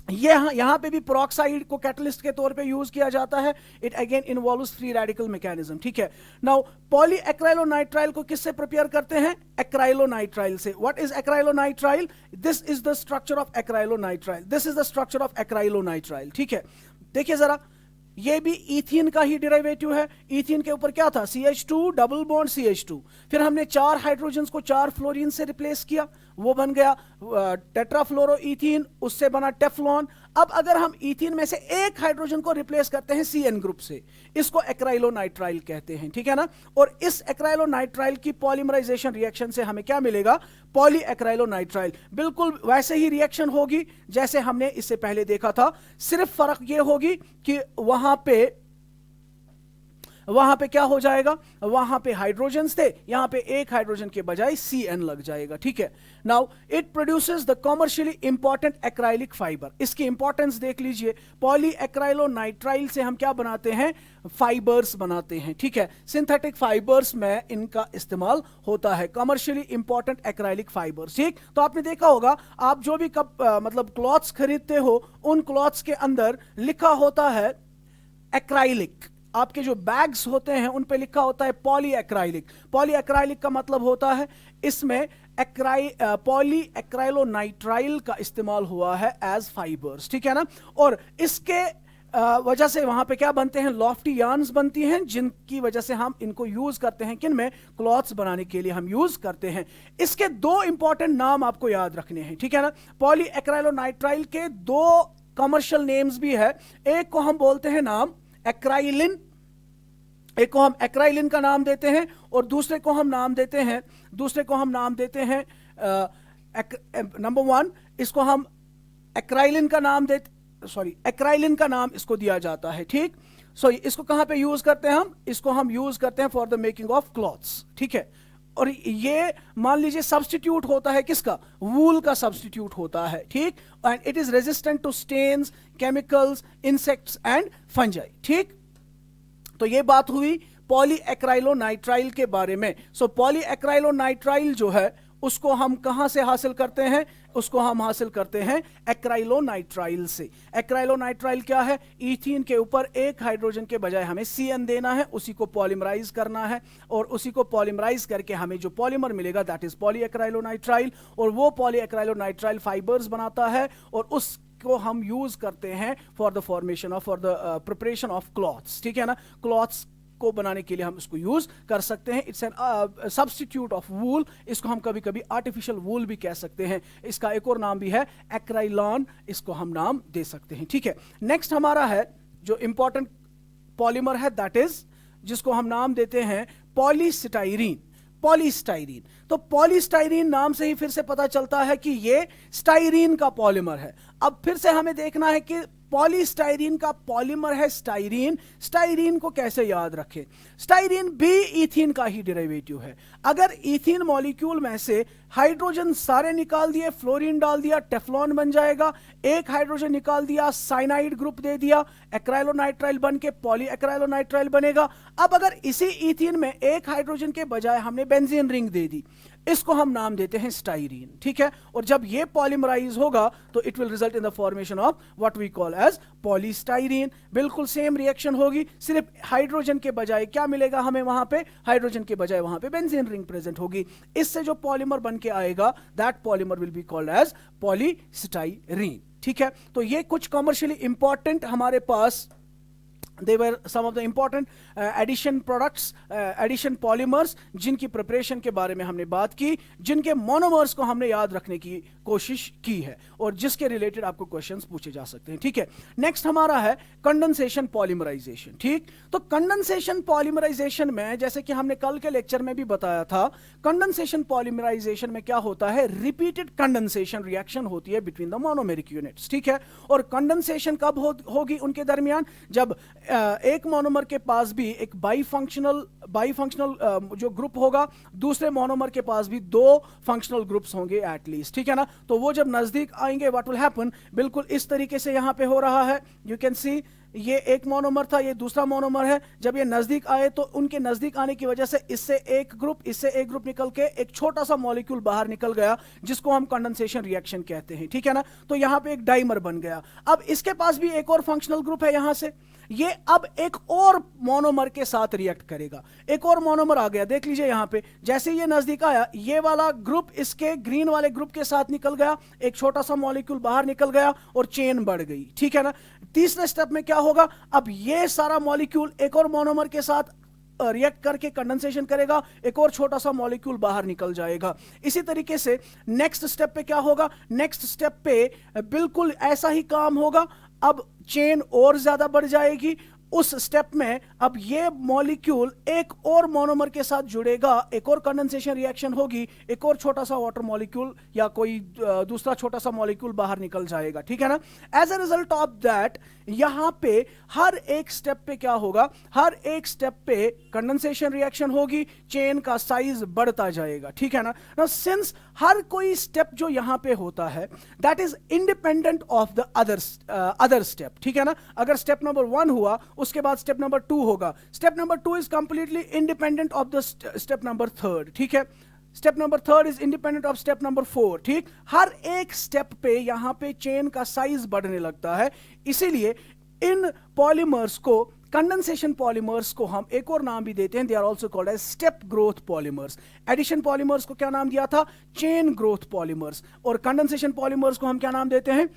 यहां पे भी पेरोक्साइड को कैटलिस्ट के तौर पे यूज किया जाता है. It again involves free radical mechanism. ठीक है. नाउ पॉली एक्राइलोनाइट्राइल को किससे प्रिपेयर करते हैं? एक्राइलोनाइट्राइल से. What is acrylonitrile? This is the structure of acrylonitrile. This is the structure of acrylonitrile. ठीक है. देखिए जरा, ये भी इथीन का ही डेरिवेटिव है. इथीन के ऊपर क्या था? CH2 double bond CH2. फिर हमने 4 हाइड्रोजन्स को 4 फ्लोरीन से रिप्लेस किया, वो बन गया टेट्राफ्लोरोईथीन, उससे बना टेफ्लॉन. अब अगर हम इथीन में से एक हाइड्रोजन को रिप्लेस करते हैं CN ग्रुप से, इसको एक्राइलोनाइट्राइल कहते हैं. ठीक है ना. और इस एक्राइलोनाइट्राइल की पॉलीमराइजेशन रिएक्शन से हमें क्या मिलेगा? Poly acrylonitrile. बिल्कुल वैसे ही रिएक्शन होगी जैसे हमने इससे पहले देखा था. सिर्फ फर्क यह होगी कि वहां पे क्या हो जाएगा? वहां पे हाइड्रोजन्स थे, यहां पे एक हाइड्रोजन के बजाय CN लग जाएगा. ठीक है. Now it produces the commercially important acrylic fibre. इसकी इंपॉर्टेंस देख लीजिए. पॉली एक्राइलोनाइट्राइल से हम क्या बनाते हैं? फाइबर्स बनाते हैं. ठीक है. सिंथेटिक फाइबर्स में इनका इस्तेमाल होता है. Commercially important acrylic fibres. ठीक. तो आपने देखा होगा, आप जो भी मतलब क्लॉथ्स खरीदते हो, उन क्लॉथ्स के अंदर लिखा होता है एक्राइलिक. आपके जो बैग्स होते हैं उन पे लिखा होता है पॉली एक्राइलिक. पॉली एक्राइलिक का मतलब होता है इसमें पॉली एक्राइलोनाइट्राइल का इस्तेमाल हुआ है एज फाइबर्स. ठीक है ना. और इसके वजह से वहां पे क्या बनते हैं? लॉफ्टी यार्न्स बनती हैं, जिनकी वजह से हम इनको यूज करते हैं. किन में? क्लॉथ्स बनाने के लिए हम यूज करते हैं. इसके 2 इंपॉर्टेंट नाम आपको याद रखने हैं. ठीक है ना. पॉली एक्राइलोनाइट्राइल के 2 कमर्शियल नेम्स भी है. एक को हम बोलते हैं नाम एक्राइलिन, एक को हम एक्राइलिन का नाम देते हैं, और दूसरे को हम नाम देते हैं नंबर 1, इसको हम एक्राइलिन का नाम एक्राइलिन का नाम इसको दिया जाता है. ठीक. सो इसको कहां पे यूज करते हैं हम? इसको हम यूज करते हैं for the making of clothes. ठीक है. और ये मान लीजिए सब्स्टिट्यूट होता है किसका? वूल का सब्स्टिट्यूट होता है. ठीक. And it is resistant to stains, chemicals, insects and fungi. ठीक. तो ये बात हुई पॉली एक्राइलोनाइट्राइल के बारे में. सो पॉली एक्राइलोनाइट्राइल जो है उसको हम कहां से हासिल करते हैं? उसको हम हासिल करते हैं एक्राइलोनाइट्राइल से. एक्राइलोनाइट्राइल क्या है? इथीन के ऊपर एक हाइड्रोजन के बजाय हमें CN देना है, उसी को पॉलीमराइज करना है, और उसी को पॉलीमराइज करके हमें जो पॉलीमर मिलेगा दैट इज पॉली एक्राइलोनाइट्राइल. और वो पॉली एक्राइलोनाइट्राइल फाइबर्स बनाता है, और उस को हम यूज करते हैं for the preparation of clothes. ठीक है ना. क्लॉथ्स को बनाने के लिए हम इसको यूज कर सकते हैं. It's an substitute of wool. इसको हम कभी कभी आर्टिफिशियल वूल भी कह सकते हैं. इसका एक और नाम भी है एक्राइलॉन, इसको हम नाम दे सकते हैं. ठीक है. नेक्स्ट हमारा है जो इंपॉर्टेंट पॉलीमर है, दैट इज जिसको हम नाम देते हैं पॉलीस्टाइरीन. पॉलीस्टाइरीन. तो पॉलीस्टाइरीन नाम से ही फिर से पता चलता है कि ये स्टाइरीन का पॉलीमर है. अब फिर से हमें देखना है कि पॉलीस्टाइरीन का पॉलीमर है स्टाइरीन. स्टाइरीन को कैसे याद रखें? स्टाइरीन भी इथीन का ही डेरिवेटिव है. अगर इथीन मॉलिक्यूल में से हाइड्रोजन सारे निकाल दिए, फ्लोरीन डाल दिया, टेफ्लॉन बन जाएगा. एक हाइड्रोजन निकाल दिया, साइनाइड ग्रुप दे दिया, एक्राइलोनाइट्राइल बन के पॉली एक्राइलोनाइट्राइल बनेगा. अब अगर इसी इथीन में एक हाइड्रोजन के बजाय हमने बेंजीन रिंग दे दी, इसको हम नाम देते हैं स्टाइरीन. ठीक है. और जब ये पॉलीमराइज होगा तो it will result in the formation of what we call as polystyrene. बिल्कुल सेम रिएक्शन होगी, सिर्फ हाइड्रोजन के बजाय क्या मिलेगा हमें? वहां पे हाइड्रोजन के बजाय वहां पे बेंजीन रिंग प्रेजेंट होगी. इससे जो पॉलीमर बन के आएगा that polymer will be called as polystyrene. ठीक है. तो ये कुछ कमर्शियली इंपॉर्टेंट हमारे पास they were some of the important addition products, addition polymers, जिनकी प्रिपरेशन के बारे में हमने बात की, जिनके मोनोमर्स को हमने याद रखने की कोशिश की है, और जिसके रिलेटेड आपको क्वेश्चंस पूछे जा सकते हैं. ठीक है. नेक्स्ट हमारा है कंडेंसेशन पॉलीमराइजेशन. ठीक. तो कंडेंसेशन पॉलीमराइजेशन में, जैसे कि हमने कल के लेक्चर में भी बताया था, कंडेंसेशन पॉलीमराइजेशन में क्या होता है? रिपीटेड कंडेंसेशन रिएक्शन होती है बिटवीन द मोनोमेरिक यूनिट्स. ठीक है. और कंडेंसेशन कब होगी उनके दरमियान? जब एक मोनोमर के पास भी एक बाईफंक्शनल जो ग्रुप होगा, दूसरे मोनोमर के पास भी 2 फंक्शनल ग्रुप्स होंगे एटलीस्ट. ठीक है ना. तो वो जब नजदीक आएंगे व्हाट विल हैपन? बिल्कुल इस तरीके से यहां पे हो रहा है. यू कैन सी ये एक मोनोमर था, ये दूसरा मोनोमर है। जब ये नजदीक आए तो उनके नजदीक आने की वजह से इससे एक ग्रुप निकल के एक छोटा सा मॉलिक्यूल बाहर निकल गया, जिसको हम कंडेंसेशन रिएक्शन कहते हैं, ठीक है ना। तो यहां पे एक डाइमर बन गया। अब इसके पास भी एक और फंक्शनल ग्रुप है यहां से, ये अब एक और मोनोमर के साथ रिएक्ट करेगा। एक और मोनोमर आ गया, देख लीजिए यहां पे, जैसे ये नजदीक आया, ये वाला ग्रुप इसके ग्रीन वाले ग्रुप के साथ निकल गया, एक छोटा सा मॉलिक्यूल बाहर निकल गया और चेन बढ़ गई, ठीक है ना। तीसरे स्टेप में क्या होगा, अब ये सारा मॉलिक्यूल एक और मोनोमर के साथ रिएक्ट करके कंडेंसेशन करेगा, एक और छोटा सा मॉलिक्यूल बाहर निकल जाएगा। इसी तरीके से नेक्स्ट स्टेप पे क्या होगा, नेक्स्ट स्टेप पे बिल्कुल ऐसा ही काम होगा। अब चेन और ज्यादा बढ़ जाएगी। उस स्टेप में अब ये मॉलिक्यूल एक और मोनोमर के साथ जुड़ेगा, एक और कंडेंसेशन रिएक्शन होगी, एक और छोटा सा वाटर मॉलिक्यूल या कोई दूसरा छोटा सा मॉलिक्यूल बाहर निकल जाएगा, ठीक है ना। As a result of that यहां पे हर एक स्टेप पे क्या होगा, हर एक स्टेप पे कंडेंसेशन रिएक्शन होगी, चेन का साइज बढ़ता जाएगा, ठीक है ना। नाउ सिंस हर कोई स्टेप जो यहां पे होता है that is independent of the other step, ठीक है ना। अगर स्टेप नंबर 1 हुआ, उसके बाद स्टेप नंबर 2 होगा, step number 2 is completely independent of the step number 3, ठीक है। Step number 3 is independent of step number 4, ठीक। हर एक स्टेप पे यहां पे चेन का साइज बढ़ने लगता है। इसीलिए इन पॉलीमर्स को, कंडेंसेशन पॉलीमर्स को हम एक और नाम भी देते हैं, they are also called as step growth polymers. Addition polymers को क्या नाम दिया था, चेन ग्रोथ पॉलीमर्स। और कंडेंसेशन पॉलीमर्स को हम क्या नाम देते हैं,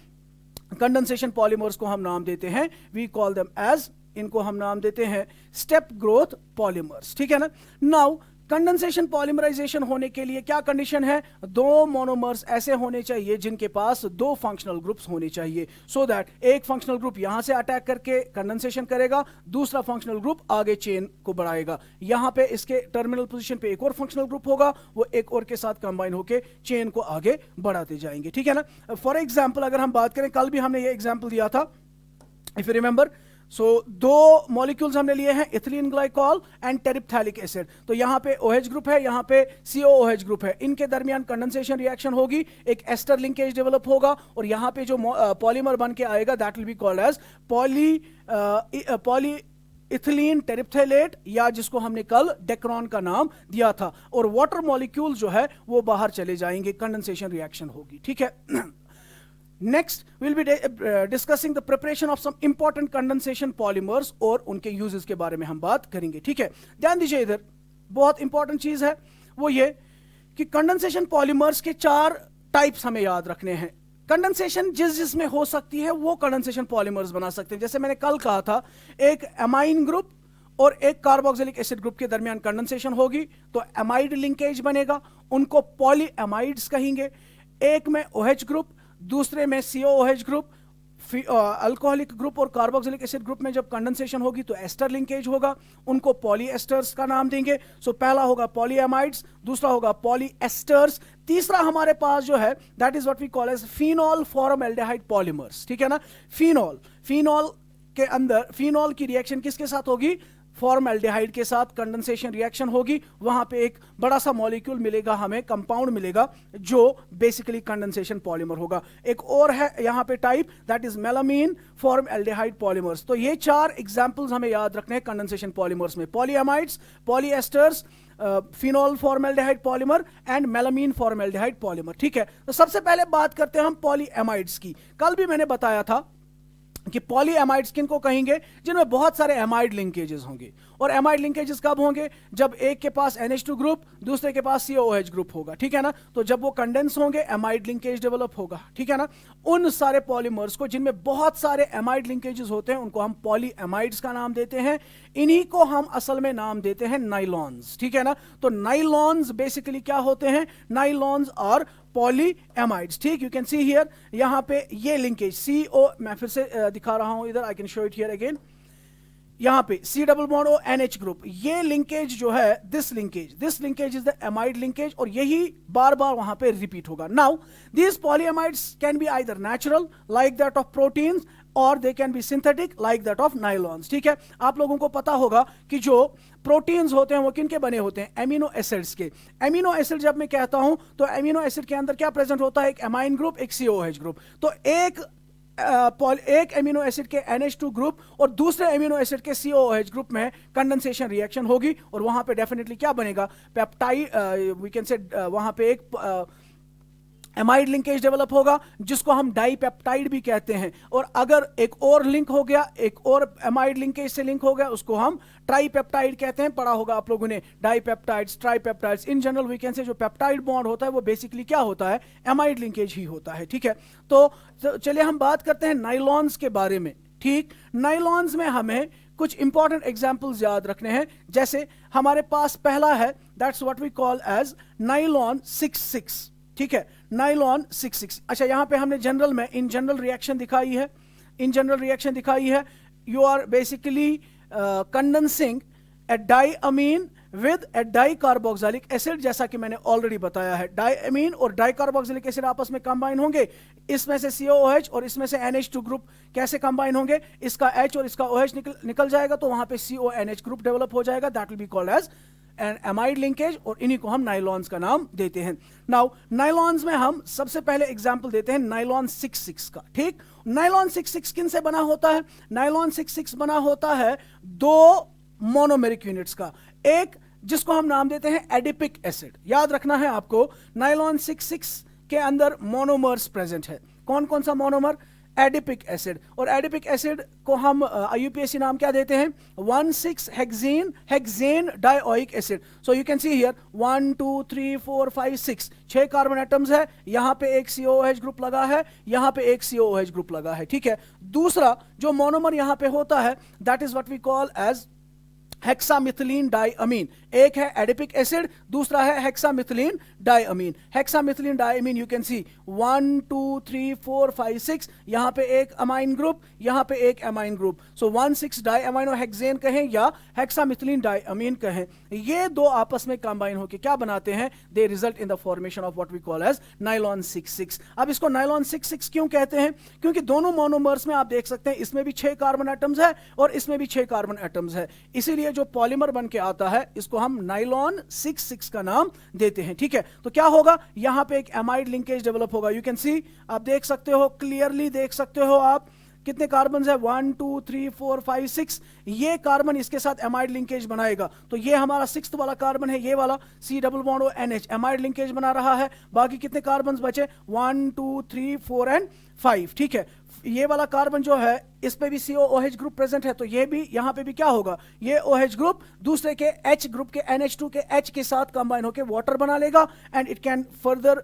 कंडेंसेशन पॉलीमर्स को हम नाम देते हैं, वी कॉल देम एज, इनको हम नाम देते हैं स्टेप ग्रोथ पॉलीमर्स, ठीक है ना। नाउ कंडेंसेशन पॉलीमराइजेशन होने के लिए क्या कंडीशन है, दो मोनोमर्स ऐसे होने चाहिए जिनके पास दो फंक्शनल ग्रुप्स होने चाहिए, सो दैट एक फंक्शनल ग्रुप यहां से अटैक करके कंडेंसेशन करेगा, दूसरा फंक्शनल ग्रुप आगे चेन को बढ़ाएगा। यहां पे इसके टर्मिनल पोजीशन पे एक और फंक्शनल ग्रुप होगा, वो एक और के साथ कंबाइन होकर चेन को आगे बढ़ाते जाएंगे, ठीक है ना। फॉर एग्जाम्पल अगर हम बात करें, कल भी हमने ये एग्जाम्पल दिया था, इफ यू रिमेंबर। सो दो मॉलिक्यूल्स हमने लिए हैं, इथिलीन ग्लाइकॉल एंड टेरिप्थैलिक एसिड। तो यहां पे OH ग्रुप है, यहां पे COOH ग्रुप है, इनके दरमियान कंडेंसेशन रिएक्शन होगी, एक एस्टर लिंकेज डेवलप होगा और यहां पे जो पॉलीमर बन के आएगा that will be called as polyethylene terephthalate, या जिसको हमने कल डेक्रॉन का नाम दिया था। और वाटर मॉलिक्यूल जो है वो बाहर चले जाएंगे, कंडेंसेशन रिएक्शन होगी, ठीक है। Next, we'll be discussing the preparation of some important condensation polymers और उनके uses के बारे में हम बात करेंगे, ठीक है। ध्यान दीजिए, इधर बहुत इंपॉर्टेंट चीज है वो ये कि कंडेंसेशन पॉलीमर्स के 4 टाइप्स हमें याद रखने हैं। कंडेंसेशन जिसमें हो सकती है वो कंडेंसेशन पॉलीमर्स बना सकते हैं। जैसे मैंने कल कहा था, एक एमाइन ग्रुप और एक कार्बोक्सिलिक एसिड ग्रुप के दरमियान कंडेंसेशन होगी तो एमाइड लिंकेज बनेगा, उनको पॉलीएमाइड्स कहेंगे। एक में OH ग्रुप, दूसरे में COOH ग्रुप, अल्कोहलिक ग्रुप और कार्बोक्सिलिक एसिड ग्रुप में जब कंडेंसेशन होगी तो एस्टर लिंकेज होगा, उनको पॉलीएस्टर्स का नाम देंगे। सो पहला होगा पॉलीएमाइड्स, दूसरा होगा पॉलीएस्टर्स, तीसरा हमारे पास जो है that is what we call as phenol formaldehyde polymers, ठीक है ना। फिनॉल के अंदर फिनॉल की रिएक्शन किसके साथ होगी, फॉर्मल्डिहाइड के साथ कंडेंसेशन रिएक्शन होगी, वहां पे एक बड़ा सा मॉलिक्यूल मिलेगा, हमें कंपाउंड मिलेगा जो बेसिकली कंडेंसेशन पॉलीमर होगा। एक और है यहां पे type, that is melamine formaldehyde polymers. तो ये 4 एग्जांपल्स हमें याद रखने हैं कंडेंसेशन पॉलीमर्स में, polyamides, polyesters, phenol formaldehyde polymer and melamine formaldehyde polymer, ठीक है। तो सबसे पहले बात करते हैं हम पॉलीएमाइड्स की। कल भी मैंने बताया था कि पॉलीएमाइड्स किनको कहेंगे, जिनमें बहुत सारे एमाइड लिंकेजेस होंगे। और एमाइड लिंकेजेस कब होंगे, जब एक के पास NH2 ग्रुप, दूसरे के पास COOH ग्रुप होगा, ठीक है ना। तो जब वो कंडेंस होंगे एमाइड लिंकेज डेवलप होगा, ठीक है ना। उन सारे पॉलीमर्स को जिनमें बहुत सारे एमाइड लिंकेजेस होते हैं उनको हम पॉलीएमाइड्स का नाम देते हैं। इन्हीं को हम असल में नाम देते हैं नाइलॉन्स, ठीक है ना। तो नाइलॉन्स बेसिकली क्या होते हैं, नाइलॉन्स और पॉलीएमाइड्स, ठीक। यू कैन सी हियर, यहां पे ये लिंकेज CO, मैं फिर से दिखा रहा हूं इधर, I can show it here again. यहां पे C double bond O NH group, ये लिंकेज जो है, this linkage is the amide linkage, और यही बार बार वहां पे रिपीट होगा। Now these polyamides can be either natural like that of proteins और they can be synthetic like that of nylons, ठीक है। आप लोगों को पता होगा कि जो प्रोटीन्स होते हैं वो किनके बने होते हैं, एमिनो एसिड्स के। एमिनो एसिड जब मैं कहता हूं तो एमिनो एसिड के अंदर क्या प्रेजेंट होता है, एक एमाइन ग्रुप, एक COOH ग्रुप। तो एक एक एमिनो एसिड के NH2 ग्रुप और दूसरे एमिनो एसिड के COOH ग्रुप में कंडेंसेशन रिएक्शन होगी और वहां पे डेफिनेटली क्या बनेगा, पेप्टाइड, वी कैन से वहां पे एक एमाइड लिंकेज डेवलप होगा जिसको हम डाइपेप्टाइड भी कहते हैं। और अगर एक और लिंक हो गया, एक और एमाइड लिंकेज से लिंक हो गया, उसको हम ट्राइपेप्टाइड कहते हैं। पढ़ा होगा आप लोगों ने dipeptides, tripeptides. In general we can say जो पेप्टाइड बॉन्ड होता है वो बेसिकली क्या होता है, एमाइड लिंकेज ही होता है। ठीक है, तो चलिए हम बात करते हैं नाइलॉन्स के बारे में। ठीक, नाइलॉन्स में हमें कुछ इंपॉर्टेंट एग्जांपल्स याद रखने हैं। जैसे हमारे पास पहला है, that's what we call as nylon 66। ठीक है, नाइलॉन 66। अच्छा, यहां पे हमने जनरल में इन जनरल रिएक्शन दिखाई है, इन जनरल रिएक्शन दिखाई है। You are basically condensing a diamine with a dicarboxylic acid, जैसा कि मैंने ऑलरेडी बताया है। डाइअमीन और डाइकार्बोक्सिलिक एसिड आपस में कंबाइन होंगे, इसमें से COOH और इसमें से NH2 ग्रुप कैसे कंबाइन होंगे, इसका H और इसका OH निकल जाएगा तो वहां पे CONH ग्रुप डेवलप हो जाएगा, that will be called as an amide linkage, और इन्हीं को हम नाइलॉन्स का नाम देते हैं। नाउ नाइलॉन्स में हम सबसे पहले एग्जांपल देते हैं नाइलॉन 66 का। ठीक, नाइलॉन 66 किन से बना होता है? नाइलॉन 66 बना होता है दो मोनोमेरिक यूनिट्स का, एक जिसको हम नाम देते हैं एडिपिक एसिड। याद रखना है आपको, नाइलॉन 66 के अंदर मोनोमर्स प्रेजेंट है। कौन कौन सा मोनोमर? Adipic acid. और एडिपिक एसिड को हम IUPAC नाम क्या देते हैं? 1,6-हेक्सेन hexane dioic acid. So you can see here 1 2 3 4 5 6 6 carbon atoms है, यहां पे एक COOH ग्रुप लगा है, यहां पे एक COOH ग्रुप लगा है। ठीक है, दूसरा जो मोनोमर यहां पे होता है that is what we call as hexamethylene diamine. एक है एडिपिक एसिड, दूसरा है हेक्सामिथिलीन डाइअमीन। हेक्सामिथिलीन डाइअमीन यू कैन सी 1 2 3 4 5 6, यहां पे एक अमाइन ग्रुप, यहां पे एक अमाइन ग्रुप। सो 1,6 डाइअमाइनो हेक्सेन कहें या हेक्सामिथिलीन डाइअमीन कहें, ये दो आपस में कंबाइन होकर क्या बनाते हैं? They result in the formation of what we call as nylon 66। अब इसको नाइलॉन 66 क्यों कहते हैं? क्योंकि दोनों मोनोमर्स में आप देख सकते हैं इसमें भी 6 कार्बन एटम्स है और इसमें भी 6 कार्बन एटम्स है, इसीलिए जो पॉलीमर बन के आता है इसको हम नाइलॉन 66 का नाम देते हैं। ठीक है, तो क्या होगा, यहां पे एक एमाइड लिंकेज डेवलप होगा। यू कैन सी, आप देख सकते हो, क्लियरली देख सकते हो आप, कितने कार्बन है? 1 2 3 4 5 6। ये कार्बन इसके साथ एमाइड लिंकेज बनाएगा, तो ये हमारा 6th वाला कार्बन है, ये वाला C डबल बॉन्ड और NH एमाइड लिंकेज बना रहा है। बाकी कितने कार्बन बचे? 1 2 3 4 एंड 5। ठीक है, ये वाला कार्बन जो है इस पे भी COOH ग्रुप प्रेजेंट है, तो ये भी यहां पे भी क्या होगा, ये OH ग्रुप दूसरे के H ग्रुप के NH2 के H के साथ कंबाइन होकर वाटर बना लेगा and it can further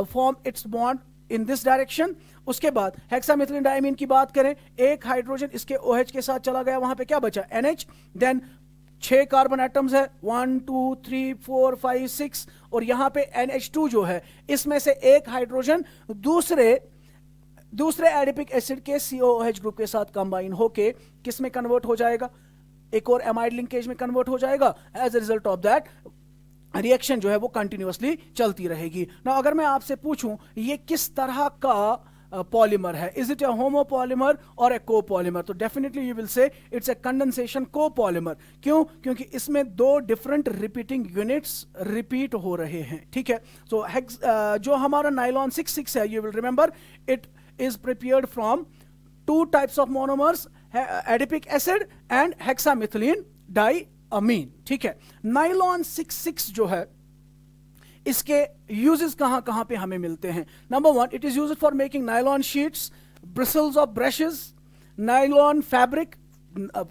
form it's bond in this direction. उसके बाद हेक्सामिथिलीन डाइअमीन की बात करें, एक हाइड्रोजन इसके OH के साथ चला गया, वहां पे क्या बचा? NH। देन 6 कार्बन एटम्स है, 1 2 3 4 5 6, और यहां पे NH2 जो है इसमें से एक हाइड्रोजन दूसरे एडिपिक एसिड के COOH ग्रुप के साथ कंबाइन होके किस में कन्वर्ट हो जाएगा? एक और एमाइड लिंकेज में कन्वर्ट हो जाएगा। As a result of that reaction जो है वो कंटिन्यूअसली चलती रहेगी। ना अगर मैं आपसे पूछूं ये किस तरह का पॉलीमर है, इज इट ए होमोपॉलीमर और ए कोपॉलीमर, तो definitely you will say it's a condensation copolymer. क्यों? क्योंकि इसमें दो डिफरेंट रिपीटिंग यूनिट्स रिपीट हो रहे हैं। ठीक है, सो जो हमारा नाइलॉन 66 है, you will remember it is prepared from 2 types of monomers, adipic acid and hexamethylene diamine। ठीक है, नाइलॉन 66 जो है इसके यूजेस कहां कहां पे हमें मिलते हैं? Number 1, it is used for making nylon sheets, bristles of brushes, nylon fabric,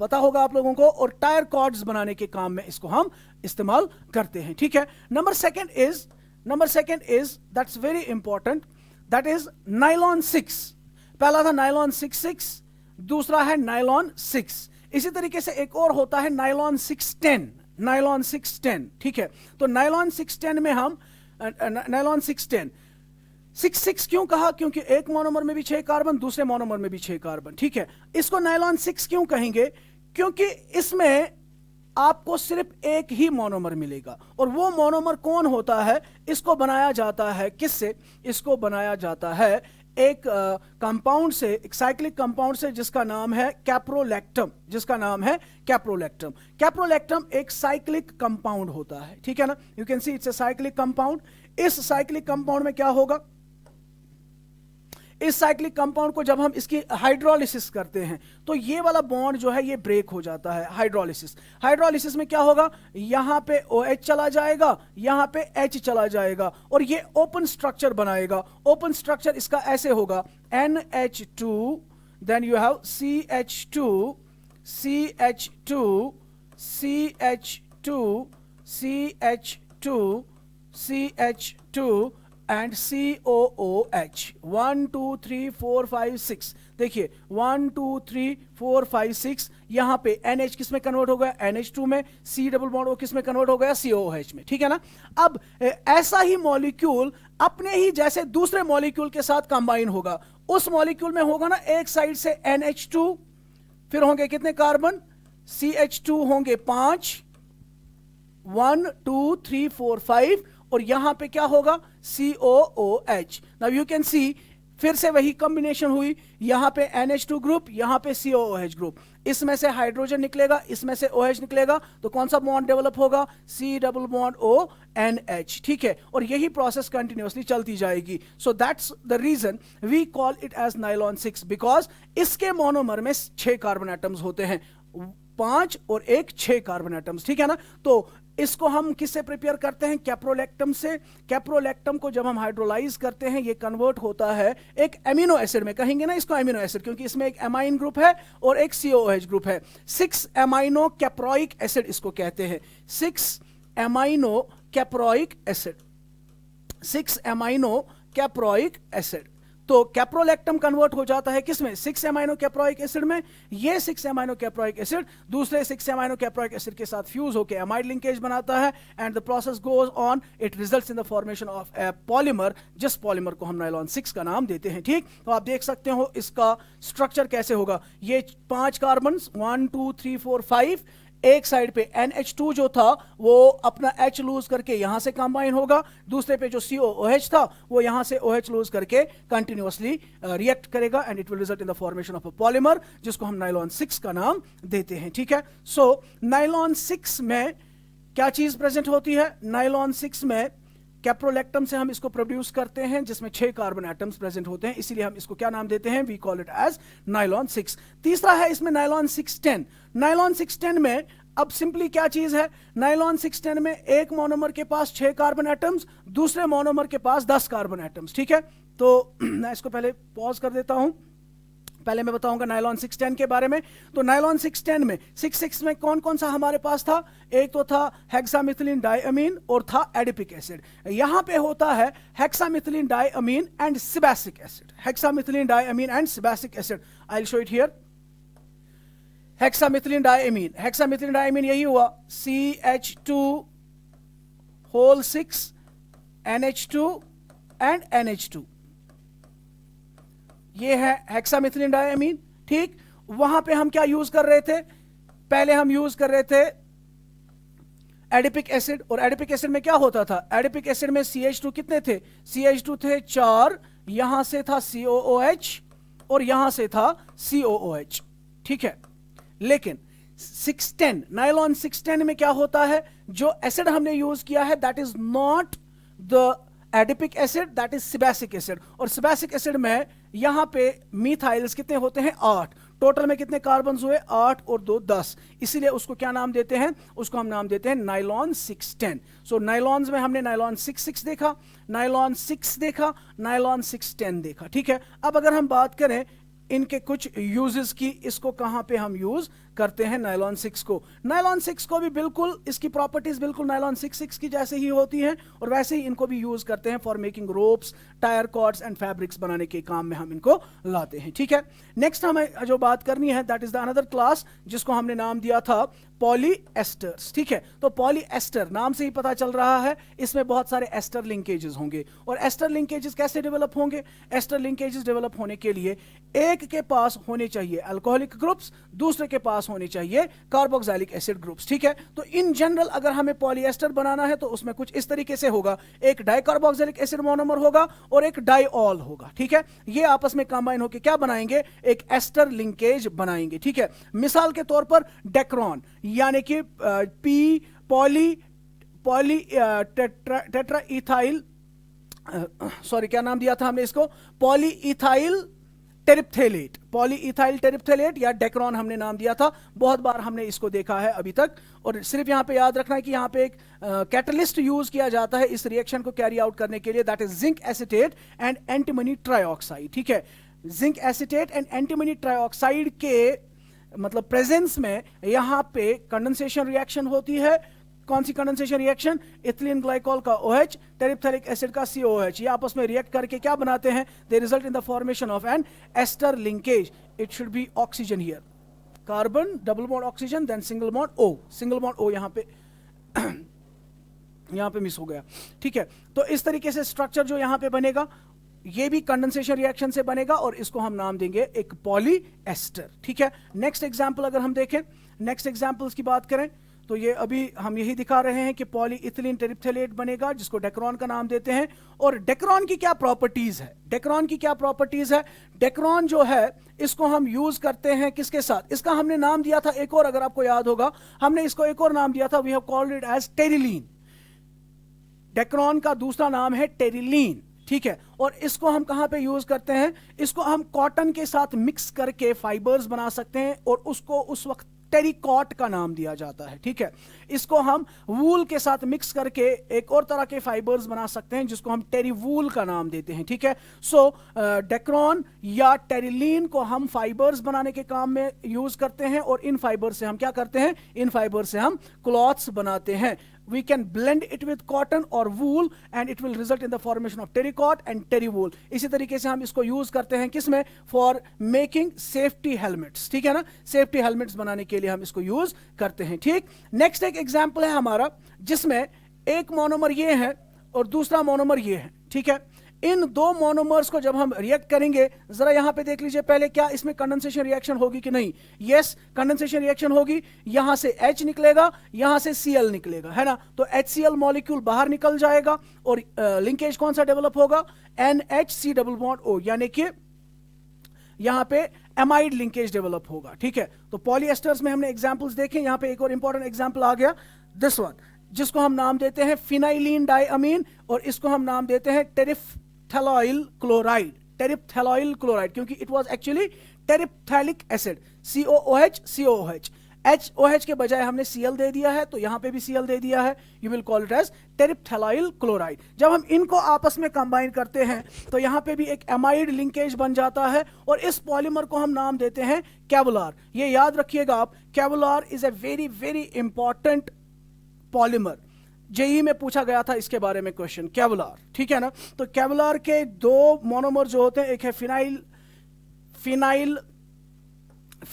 पता होगा आप लोगों को, और टायर कॉर्ड्स बनाने के काम में इसको हम इस्तेमाल करते हैं। ठीक है, number second is that's very important, that is nylon 6। पहला था नाइलॉन 66, दूसरा है नाइलॉन 6। इसी तरीके से एक और होता है नाइलॉन 610, नाइलॉन 610। ठीक है, तो नाइलॉन 610 में हम नाइलॉन 6 क्यों कहा? क्योंकि एक मोनोमर में भी 6 कार्बन, दूसरे मोनोमर में भी 6 कार्बन। ठीक है, इसको नाइलॉन 6 क्यों कहेंगे? क्योंकि इसमें आपको सिर्फ एक ही मोनोमर मिलेगा, और वो मोनोमर कौन होता है? इसको बनाया जाता है किससे? इसको बनाया जाता है एक कंपाउंड से, एक साइक्लिक कंपाउंड से, जिसका नाम है कैप्रोलैक्टम, जिसका नाम है कैप्रोलैक्टम। कैप्रोलैक्टम एक साइक्लिक कंपाउंड होता है। ठीक है ना, you can see it's a cyclic compound. इस साइक्लिक कंपाउंड में क्या होगा? इस साइक्लिक कंपाउंड को जब हम इसकी हाइड्रोलिसिस करते हैं तो ये वाला बॉन्ड जो है ये ब्रेक हो जाता है। हाइड्रोलिसिस में क्या होगा, यहां पे OH चला जाएगा, यहां पे H चला जाएगा और ये ओपन स्ट्रक्चर बनाएगा। ओपन स्ट्रक्चर इसका ऐसे होगा NH2, then you have CH2, CH2, CH2, CH2, CH2 and COOH। 1 2 3 4 5 6, देखिए 1 2 3 4 5 6, यहां पे NH किस में कन्वर्ट हो गया, NH2 में, C डबल बॉन्ड O किस में कन्वर्ट हो गया, COOH में, ठीक है ना। अब ऐसा ही मॉलिक्यूल अपने ही जैसे दूसरे मॉलिक्यूल के साथ कंबाइन होगा। उस मॉलिक्यूल में होगा ना एक साइड से NH2, फिर होंगे कितने कार्बन, CH2 होंगे 5, 1 2 3 4 5, और यहां पे क्या होगा COOH। नाउ यू कैन सी फिर से वही कॉम्बिनेशन हुई, यहां पे NH2 ग्रुप, यहां पे COOH ग्रुप, इसमें से हाइड्रोजन निकलेगा, इसमें से OH निकलेगा, तो कौन सा बॉन्ड डेवलप होगा, C double bond O NH, ठीक है। और यही प्रोसेस कंटिन्यूअसली चलती जाएगी। So that's the reason we call it as nylon 6, because इसके मोनोमर में 6 कार्बन एटम्स होते हैं, 5 और 1 6 कार्बन एटम्स, ठीक है ना। तो इसको हम किससे प्रिपेयर करते हैं, कैप्रोलैक्टम से। कैप्रोलैक्टम को जब हम हाइड्रोलाइज करते हैं ये कन्वर्ट होता है एक एमिनो एसिड में, कहेंगे ना इसको एमिनो एसिड, क्योंकि इसमें एक एमाइन ग्रुप है और एक COOH ग्रुप है। 6 एमाइनो कैप्रोइक एसिड इसको कहते हैं, 6 amino caproic acid, 6 amino caproic acid. तो कैप्रोलैक्टम कन्वर्ट हो जाता है किसमें, 6 एमाइनो कैप्रोइक एसिड में। ये 6 एमाइनो कैप्रोइक एसिड दूसरे 6 एमाइनो कैप्रोइक एसिड के साथ फ्यूज होकर एमाइड लिंकेज बनाता है, and the process goes on, it results in the formation of A polymer, जिस पॉलीमर को हम नाइलॉन 6 का नाम देते हैं, ठीक। तो आप देख सकते हो इसका स्ट्रक्चर कैसे होगा, ये 5 कार्बन 1 2 3 4 5, एक साइड पे NH2 जो था वो अपना H लूज करके यहां से कंबाइन होगा, दूसरे पे जो COOH था वो यहां से OH लूज करके कंटिन्यूअसली रिएक्ट करेगा, and it will result in the formation of a polymer, जिसको हम नाइलॉन 6 का नाम देते हैं, ठीक है। सो नाइलॉन 6 में क्या चीज प्रेजेंट होती है, नाइलॉन 6 में कैप्रोलैक्टम से हम इसको प्रोड्यूस करते हैं जिसमें 6 कार्बन एटम्स प्रेजेंट होते हैं, इसीलिए हम इसको क्या नाम देते हैं, we call it as nylon 6। तीसरा है इसमें नाइलॉन 610। नाइलॉन 610 में अब सिंपली क्या चीज है, नाइलॉन 610 में एक मोनोमर के पास 6 कार्बन एटम्स, दूसरे मोनोमर के पास 10 कार्बन एटम्स, ठीक है। तो मैं इसको पहले पॉज कर देता हूं, पहले मैं बताऊंगा नाइलॉन 610 के बारे में। तो नाइलॉन 610 में 6 में कौन कौन सा हमारे पास था, एक तो था हेक्सामिथिलीन डाइअमीन और था एडिपिक एसिड। यहां पे होता है hexamethylene diamine and sebacic acid, hexamethylene diamine and sebacic acid. I will show it here. Hexamethylene diamine यही हुआ CH2 whole 6 NH2 and NH2, ये है हेक्सामिथिलीन डाइअमीन, ठीक। वहां पे हम क्या यूज कर रहे थे, पहले हम यूज कर रहे थे एडिपिक एसिड, और एडिपिक एसिड में क्या होता था, एडिपिक एसिड में CH2 कितने थे, CH2 थे 4, यहां से था COOH और यहां से था COOH, ठीक है। लेकिन 610 नाइलॉन 610 में क्या होता है, जो एसिड हमने यूज किया है that is not the adipic acid, that is sebacic acid. और सिबासिक एसिड में यहां पे मिथाइल्स कितने होते हैं, 8, टोटल में कितने कार्बन हुए, 8 और 2 10, इसीलिए उसको क्या नाम देते हैं, उसको हम नाम देते हैं नाइलॉन 610। सो नाइलॉन्स में हमने नाइलॉन 6 देखा, नाइलॉन 6 देखा, नाइलॉन 610 देखा, ठीक है। अब अगर हम बात करें इनके कुछ यूजेस की, इसको कहां पे हम यूज करते हैं नाइलॉन 6 को, नाइलॉन 6 को भी बिल्कुल इसकी प्रॉपर्टीज बिल्कुल नाइलॉन 6 की जैसे ही होती हैं, और वैसे ही इनको भी यूज करते हैं for making ropes, tyre cords and fabrics बनाने के काम में हम इनको लाते हैं, ठीक है। नेक्स्ट हमें जो बात करनी है that is the another class जिसको हमने नाम दिया था पॉलीएस्टर्स, ठीक है। तो पॉलीएस्टर नाम से ही पता चल रहा है इसमें बहुत सारे एस्टर लिंकेजेस होंगे, और एस्टर लिंकेजेस कैसे डेवलप होंगे, एस्टर लिंकेजेस डेवलप होने के लिए एक के पास होने चाहिए अल्कोहलिक ग्रुप्स, दूसरे के पास होने चाहिए कार्बोक्सिलिक एसिड ग्रुप्स, ठीक है। तो इन जनरल अगर हमें पॉलीएस्टर बनाना है तो उसमें कुछ इस तरीके से होगा, एक डाइकार्बोक्सिलिक एसिड मोनोमर होगा और एक डाइऑल होगा, ठीक है। ये आपस में कंबाइन होकर क्या बनाएंगे, एक एस्टर लिंकेज बनाएंगे, ठीक है। मिसाल के तौर पर डेक्रॉन यानी कि P poly tetra ethyl sorry क्या नाम दिया था हमने इसको, पॉलीइथाइल टेरिप्थेलेट, पॉलीइथाइल टेरिप्थेलेट या डेक्रॉन हमने नाम दिया था। बहुत बार हमने इसको देखा है अभी तक। और सिर्फ यहाँ पे याद रखना है कि यहाँ पे एक कैटलिस्ट यूज किया जाता है इस रिएक्शन को कैरी आउट करने के लिए, that is zinc acetate and antimony trioxide. ठीक है, zinc acetate and antimony trioxide के मतलब प्रेजेंस में यहाँ पे कंडेंसेशन रिएक्शन होती है। कौन सी कंडेंसेशन रिएक्शन? इथिलीन ग्लाइकॉल का OH, टेरिप्थेलिक एसिड का COOH, ये आपस में रिएक्ट करके क्या बनाते हैं? They result in the formation of an ester linkage. It should be oxygen here, carbon double bond oxygen, then single bond O, single bond O यहाँ पे यहाँ पे मिस हो गया। ठीक है, तो इस तरीके से स्ट्रक्चर जो यहाँ पे बनेगा ये भी कंडेंसेशन रिएक्शन से बनेगा और इसको हम नाम देंगे एक पॉलीएस्टर। ठीक है, नेक्स्ट एग्जांपल अगर हम देखें, नेक्स्ट एग्जांपल्स की बात करें तो ये अभी हम यही दिखा रहे हैं कि पॉलीइथिलीन टेरिप्थेलेट बनेगा जिसको डेक्रॉन का नाम देते हैं। और डेक्रॉन की क्या प्रॉपर्टीज है? डेक्रॉन की क्या प्रॉपर्टीज है? डेक्रॉन जो है इसको हम यूज करते हैं किसके साथ? इसका हमने नाम दिया था एक और, अगर आपको याद होगा हमने इसको एक और नाम दिया था, we have called it as Terylene. Dacron का दूसरा नाम है टेरिलीन। ठीक है, और इसको हम कहां पे यूज करते हैं? इसको हम कॉटन के साथ मिक्स करके फाइबर्स बना सकते हैं और उसको उस वक्त टेरिकॉट का नाम दिया जाता है। ठीक है, इसको हम वूल के साथ मिक्स करके एक और तरह के फाइबर्स बना सकते हैं जिसको हम टेरीवूल का नाम देते हैं। ठीक है, सो डेक्रॉन या टेरिलीन को हम फाइबर्स बनाने के काम में यूज करते हैं और इन फाइबर से हम क्या करते हैं? इन फाइबर से हम क्लॉथ्स बनाते हैं। We can blend it with cotton or wool and it will result in the formation of terrycot and terrywool. इसी तरीके से हम इसको यूज करते हैं किसमें? For making safety helmets. ठीक है ना, सेफ्टी हेलमेट्स बनाने के लिए हम इसको यूज करते हैं। ठीक, नेक्स्ट एक एग्जांपल है हमारा जिसमें एक मोनोमर ये है और दूसरा मोनोमर ये है। ठीक है, इन दो मोनोमर्स को जब हम रिएक्ट करेंगे, जरा यहां पे देख लीजिए पहले, क्या इसमें कंडेंसेशन रिएक्शन होगी कि नहीं? यस, कंडेंसेशन रिएक्शन होगी। यहां से H निकलेगा, यहां से Cl निकलेगा, है ना? तो HCl मॉलिक्यूल बाहर निकल जाएगा और लिंकेज कौन सा डेवलप होगा? NHC डबल बॉन्ड O, यानी कि यहां पे एमाइड लिंकेज डेवलप होगा। ठीक है, तो पॉलीएस्टर्स में हमने एग्जांपल्स देखे। यहां पे एक और इंपॉर्टेंट एग्जांपल आ गया, दिस वन, जिसको हम नाम देते हैं फिनाइलीन डाइअमीन और इसको हम नाम देते हैं टेरिप्थेलॉइल क्लोराइड। टेरिप्थेलॉइल क्लोराइड क्योंकि it was actually terephthalic acid, COOH COOH, HOH के बजाय हमने Cl दे दिया है तो यहां पे भी Cl दे दिया है। You will call it as terephthaloyl chloride. जब हम इनको आपस में कंबाइन करते हैं तो यहां पे भी एक एमाइड लिंकेज बन जाता है और इस पॉलीमर को हम नाम देते हैं केवुलार। ये याद रखिएगा आप, Kevlar is a very very important polymer. JEE में पूछा गया था इसके बारे में क्वेश्चन, केवुलार। ठीक है ना, तो केवुलार के दो मोनोमर जो होते हैं, एक है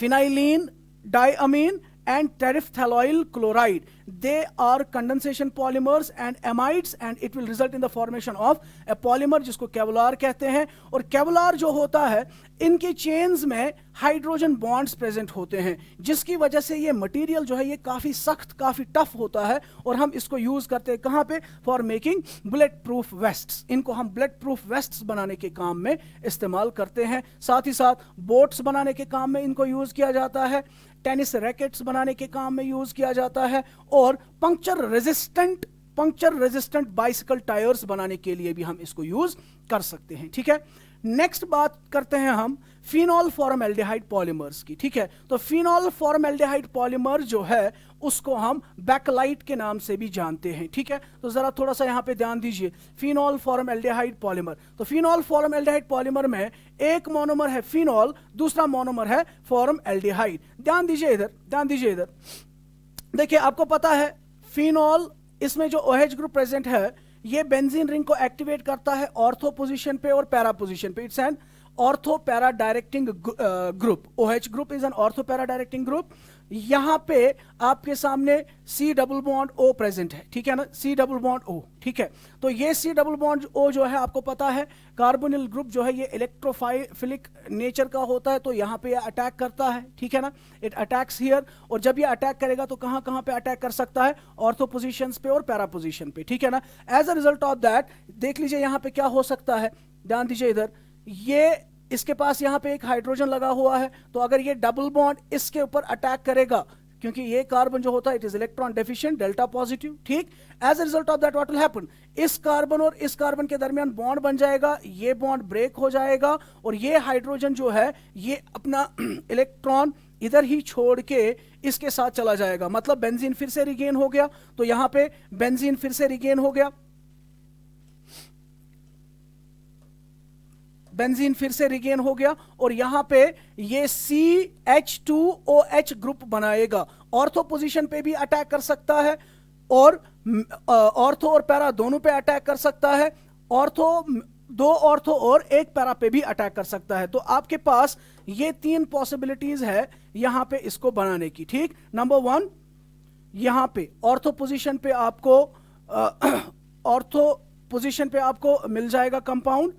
फिनाइलीन डाइअमीन and terephthalloyl chloride. They are condensation polymers and amides and it will result in the formation of a polymer जिसको केवुलार कहते हैं। और केवुलार जो होता है इनके चेन्स में हाइड्रोजन बॉन्ड्स प्रेजेंट होते हैं जिसकी वजह से ये मटेरियल जो है ये काफी सख्त, काफी टफ होता है और हम इसको यूज करते हैं कहां पे? For making bullet proof wastes. इनको हम बुलेट प्रूफ वेस्ट्स बनाने के काम में इस्तेमाल करते हैं। साथ ही साथ बोट्स बनाने के काम में इनको यूज किया जाता है, टेनिस रैकेट्स बनाने के काम में यूज किया जाता है और पंक्चर रेजिस्टेंट बाइसिकल टायर्स बनाने के लिए भी हम इसको यूज कर सकते हैं। ठीक है, नेक्स्ट बात करते हैं हम फिनॉल फॉर्मल्डिहाइड पॉलीमर्स की। ठीक है, तो फिनॉल फॉर्मल्डिहाइड पॉलीमर जो है उसको हम बैकलाइट के नाम से भी जानते हैं। ठीक है, तो जरा थोड़ा सा यहां पे ध्यान दीजिए, फिनॉल फॉर्मल्डिहाइड पॉलीमर। तो फिनॉल फॉर्मल्डिहाइड पॉलीमर में एक मोनोमर है फिनॉल, दूसरा मोनोमर है फॉर्मल्डिहाइड। ध्यान दीजिए इधर, ध्यान दीजिए इधर, देखिए आपको पता है फिनॉल, इसमें जो OH ग्रुप प्रेजेंट है ये बेंजीन रिंग को एक्टिवेट करता है ऑर्थो पोजीशन पे और पैरा पोजीशन पे। It's an ortho para directing group. OH group is an ortho para directing group. यहां पे आपके सामने C double bond O present है। ठीक है ना, C डबल बॉन्ड O। ठीक है, तो ये C डबल बॉन्ड O जो है आपको पता है कार्बोनिल ग्रुप जो है ये इलेक्ट्रोफिलिक नेचर का होता है, तो यहां पे अटैक करता है। ठीक है ना, इट अटैक्स हियर, और जब ये अटैक करेगा तो कहां कहां पे अटैक कर सकता है? ऑर्थो पोजीशंस पे और पैरा पोजीशन पे। ठीक है ना, as a result of that देख लीजिए यहां पे क्या हो सकता है, ध्यान दीजिए इधर, ये इसके पास यहां पे एक हाइड्रोजन लगा हुआ है, तो अगर ये डबल बॉन्ड इसके ऊपर अटैक करेगा क्योंकि ये कार्बन जो होता है it is electron deficient, delta positive, ठीक। As a result of that what will happen, इस कार्बन और इस कार्बन के दरमियान बॉन्ड बन जाएगा, ये बॉन्ड ब्रेक हो जाएगा और ये हाइड्रोजन जो है ये अपना इलेक्ट्रॉन इधर ही छोड़ के इसके साथ चला जाएगा, मतलब बेंजीन फिर से रिगेन हो गया। तो यहां पे बेंजीन फिर से रिगेन हो गया, बेंजीन फिर से रिगेन हो गया और यहां पे ये CH2OH ग्रुप बनाएगा। ऑर्थो पोजीशन पे भी अटैक कर सकता है और ऑर्थो और पैरा दोनों पे अटैक कर सकता है, दो ऑर्थो और एक पैरा पे भी अटैक कर सकता है। तो आपके पास ये 3 पॉसिबिलिटीज है यहां पे इसको बनाने की, ठीक। नंबर 1, यहां पे ऑर्थो पोजीशन पे आपको मिल जाएगा कंपाउंड,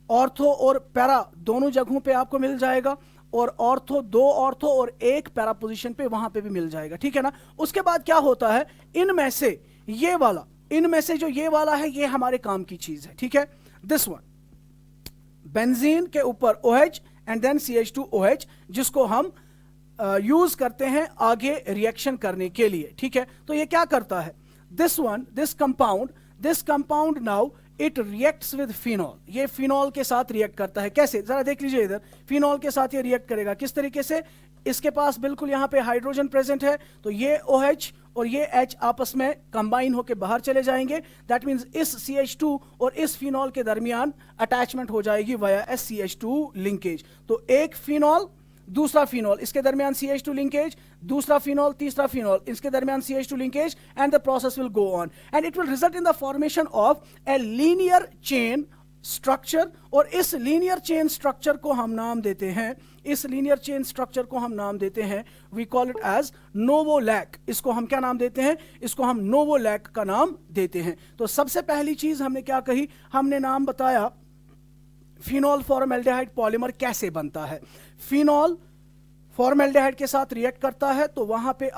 ऑर्थो और पैरा दोनों जगहों पे आपको मिल जाएगा और दो ऑर्थो और एक पैरा पोजीशन पे वहां पे भी मिल जाएगा, ठीक है ना। उसके बाद क्या होता है, इनमें से जो ये वाला है ये हमारे काम की चीज है, ठीक है। दिस वन, बेंजीन के ऊपर OH एंड देन CH2OH, जिसको हम यूज करते हैं आगे रिएक्शन करने के लिए, ठीक है। तो ये क्या करता है, this compound now it reacts with phenol, ये फिनॉल के साथ रिएक्ट करता है। कैसे, जरा देख लीजिए इधर, फिनॉल के साथ ये रिएक्ट करेगा किस तरीके से, इसके पास बिल्कुल यहां पे हाइड्रोजन प्रेजेंट है, तो ये OH और ये H आपस में कंबाइन होकर बाहर चले जाएंगे। दैट मींस इस CH2 और इस फिनॉल के दरमियान अटैचमेंट हो जाएगी वाया SCH2 लिंकेज। तो एक फिनॉल दूसरा फिनॉल, इसके दरमियान CH2 लिंकेज, दूसरा फिनॉल तीसरा फिनॉल, इसके दरमियान CH2 linkage, and the process will go on and it will result in the formation of a linear chain structure. और इस लीनियर चेन स्ट्रक्चर को हम नाम देते हैं, वी कॉल इट एज नोवोलैक। इसको हम क्या नाम देते हैं, इसको हम नोवोलैक का नाम देते हैं। तो सबसे पहली चीज हमने क्या कही, हमने नाम बताया फिनॉल फॉर्मल्डिहाइड पॉलीमर कैसे बनता है। फिनॉल फॉर्मल्डिहाइड के साथ रिएक्ट करता है तो वहां पे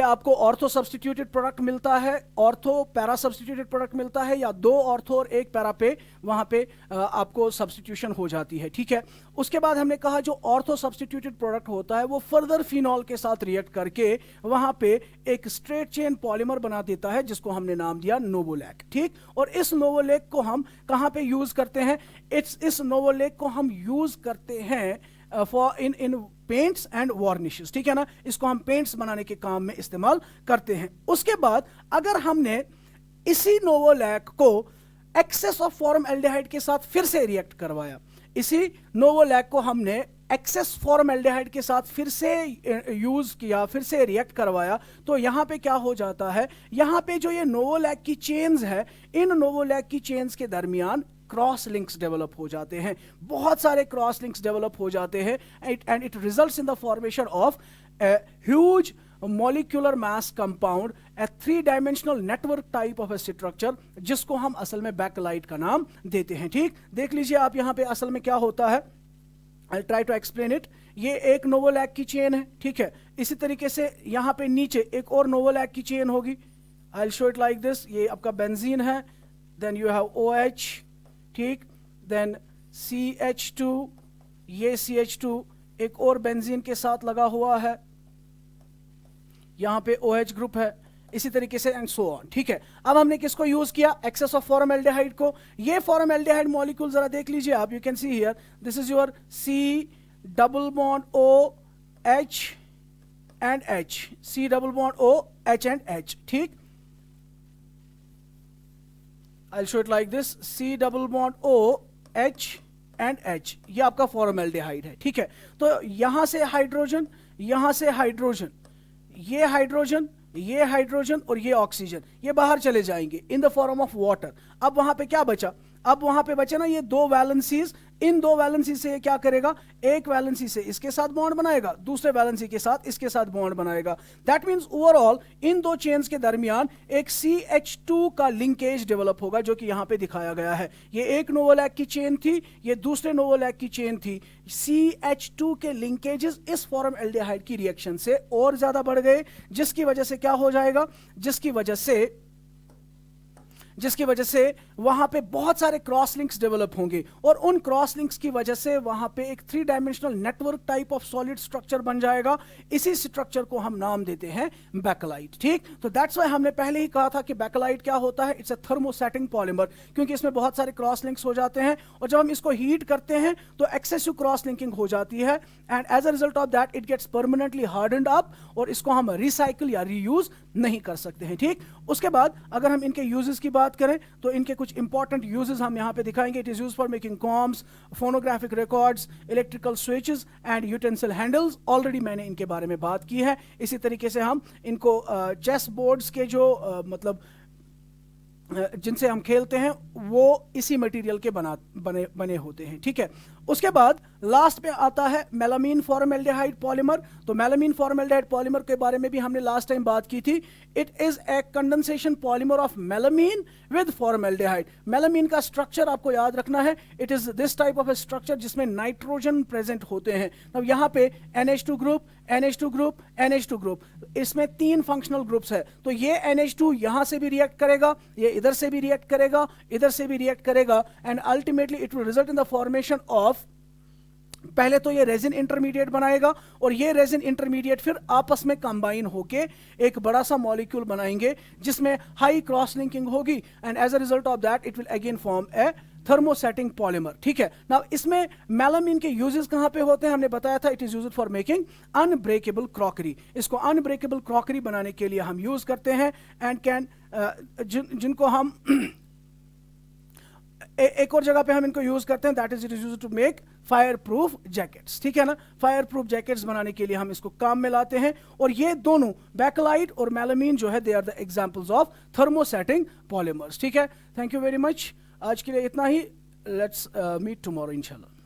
आपको ऑर्थो सब्स्टिट्यूटेड प्रोडक्ट मिलता है, ऑर्थो पैरा सब्स्टिट्यूटेड प्रोडक्ट मिलता है, या दो ऑर्थो और एक पैरा पे वहां पे आपको सब्स्टिट्यूशन हो जाती है, ठीक है। उसके बाद हमने कहा जो ऑर्थो सब्स्टिट्यूटेड प्रोडक्ट होता है वो फर्दर फिनॉल के साथ रिएक्ट करके वहां पे एक स्ट्रेट चेन पॉलीमर बना देता है जिसको हमने नाम दिया नोवोलैक, ठीक। और इस नोवोलैक को हम कहां पे यूज करते हैं, इस नोवोलैक को हम यूज करते हैं for in paints and varnishes, ठीक है ना। इसको हम पेंट्स बनाने के काम में इस्तेमाल करते हैं। उसके बाद अगर हमने इसी नोवोलैक को एक्सेस ऑफ फॉर्मल्डिहाइड के साथ फिर से रिएक्ट करवाया, इसी नोवोलैक को हमने एक्सेस फॉर्मल्डिहाइड के साथ फिर से यूज किया, फिर से रिएक्ट करवाया, तो यहां पे क्या हो जाता है, यहां पे जो ये नोवोलैक की चेन्स है, इन नोवोलैक की चेन्स के दरमियान क्रॉस लिंक्स डेवलप हो जाते हैं, बहुत सारे क्रॉस लिंक्स डेवलप हो जाते हैं and it results in the formation of huge molecular mass compound, a three dimensional network type of a structure, जिसको हम असल में बैकलाइट का नाम देते हैं, ठीक। देख लीजिए आप यहां पे असल में क्या होता है, I try to explain it. ये एक नोवोलैक की चेन है, ठीक है। इसी तरीके से यहां पे नीचे एक और नोवोलैक की चेन होगी, आई will show it like this. ये आपका बेंजीन है, देन यू हैव OH, ठीक, देन CH2, ये CH2 एक और बेंजीन के साथ लगा हुआ है, यहां पे OH ग्रुप है, इसी तरीके से एंड सो ऑन, ठीक है। अब हमने किसको यूज किया, एक्सेस ऑफ फॉर्मल्डिहाइड को। ये फॉर्मल्डिहाइड मॉलिक्यूल जरा देख लीजिए आप, you can see here, this is your C double bond OH and H, C double bond OH and H, ठीक। I'll show it like this, C double bond O H and H, ये आपका फॉर्मल्डिहाइड है, ठीक है। तो यहां से हाइड्रोजन, यहां से हाइड्रोजन, ये हाइड्रोजन, ये हाइड्रोजन और ये ऑक्सीजन, ये बाहर चले जाएंगे in the form of water. अब वहां पे क्या बचा, अब वहां पे बचे ना ये 2 वैलेंसीज, इन 2 वैलेंसी से ये क्या करेगा, एक वैलेंसी से इसके साथ बॉन्ड बनाएगा, दूसरे वैलेंसी के साथ इसके साथ बॉन्ड बनाएगा। That means overall in 2 chains के दरमियान एक CH2 का लिंकेज डेवलप होगा, जो कि यहां पे दिखाया गया है। ये एक नोवोलैक की चेन थी, ये दूसरे नोवोलैक की चेन थी। CH2 के लिंकेजेस इस फॉर्मल्डिहाइड की रिएक्शन से और ज्यादा बढ़ गए, जिसकी वजह से क्या हो जाएगा, जिसकी वजह से वहां पे बहुत सारे क्रॉस लिंक्स डेवलप होंगे और उन क्रॉस लिंक्स की वजह से वहां पे एक 3 dimensional network type of solid structure बन जाएगा। इसी स्ट्रक्चर को हम नाम देते हैं बैकलाइट। ठीक, तो दैट्स व्हाई हमने पहले ही कहा था कि बैकलाइट क्या होता है, इट्स अ थर्मोसेटिंग पॉलीमर, क्योंकि इसमें बहुत सारे क्रॉस लिंक्स हो जाते हैं और जब हम इसको हीट करते हैं तो एक्सेसिव क्रॉस लिंकिंग हो जाती है and as a result of that it gets permanently hardened up और इसको हम रिसाइकिल या रीयूज नहीं कर सकते हैं। ठीक, उसके बाद अगर हम इनके यूजेस की बात करें तो इनके कुछ इंपॉर्टेंट यूजेस हम यहां पे दिखाएंगे। It is used for making combs, phonographic records, electrical switches and utensil handles. Already मैंने इनके बारे में बात की है। इसी तरीके से हम इनको चेस बोर्ड्स के जो मतलब जिनसे हम खेलते हैं वो इसी मटेरियल के बने होते हैं। ठीक है, उसके बाद लास्ट में आता है मेलामीन फॉर्मेल्डिहाइड पॉलीमर। तो मेलामीन फॉर्मेल्डिहाइड पॉलीमर के बारे में भी हमने लास्ट टाइम बात की थी। It is a condensation polymer of melamine with formaldehyde. Melamine का स्ट्रक्चर आपको याद रखना है, it is this type of a structure जिसमें नाइट्रोजन प्रेजेंट होते हैं। अब यहाँ पे NH2 group, NH2 group, NH2 group, इसमें 3 फंक्शनल ग्रुप्स है। तो ये NH2 यहां से भी रिएक्ट करेगा, ये इधर से भी रिएक्ट करेगा, इधर से भी रिएक्ट करेगा and ultimately it will result in the formation of, पहले तो ये रेजिन इंटरमीडिएट बनाएगा और ये रेजिन इंटरमीडिएट फिर आपस में कंबाइन होके एक बड़ा सा मॉलिक्यूल बनाएंगे जिसमें हाई क्रॉस लिंकिंग होगी and as a result of that it will again form a thermosetting polymer. ठीक है, नाउ इसमें मेलामीन के यूजेस कहां पे होते हैं, हमने बताया था it is used for making unbreakable crockery. इसको अनब्रेकेबल क्रॉकरी बनाने के लिए हम यूज करते हैं एंड कैन जिनको हम एक और जगह पे हम इनको यूज करते हैं, that is it is used to make fire proof jackets. ठीक है ना, फायर प्रूफ जैकेट्स बनाने के लिए हम इसको काम में लाते हैं और ये दोनों बैकलाइट और मेलामीन जो है they are the examples of thermosetting polymers. ठीक है, थैंक यू वेरी मच। आज के लिए इतना ही, लेट्स मीट टुमारो इंशाल्लाह।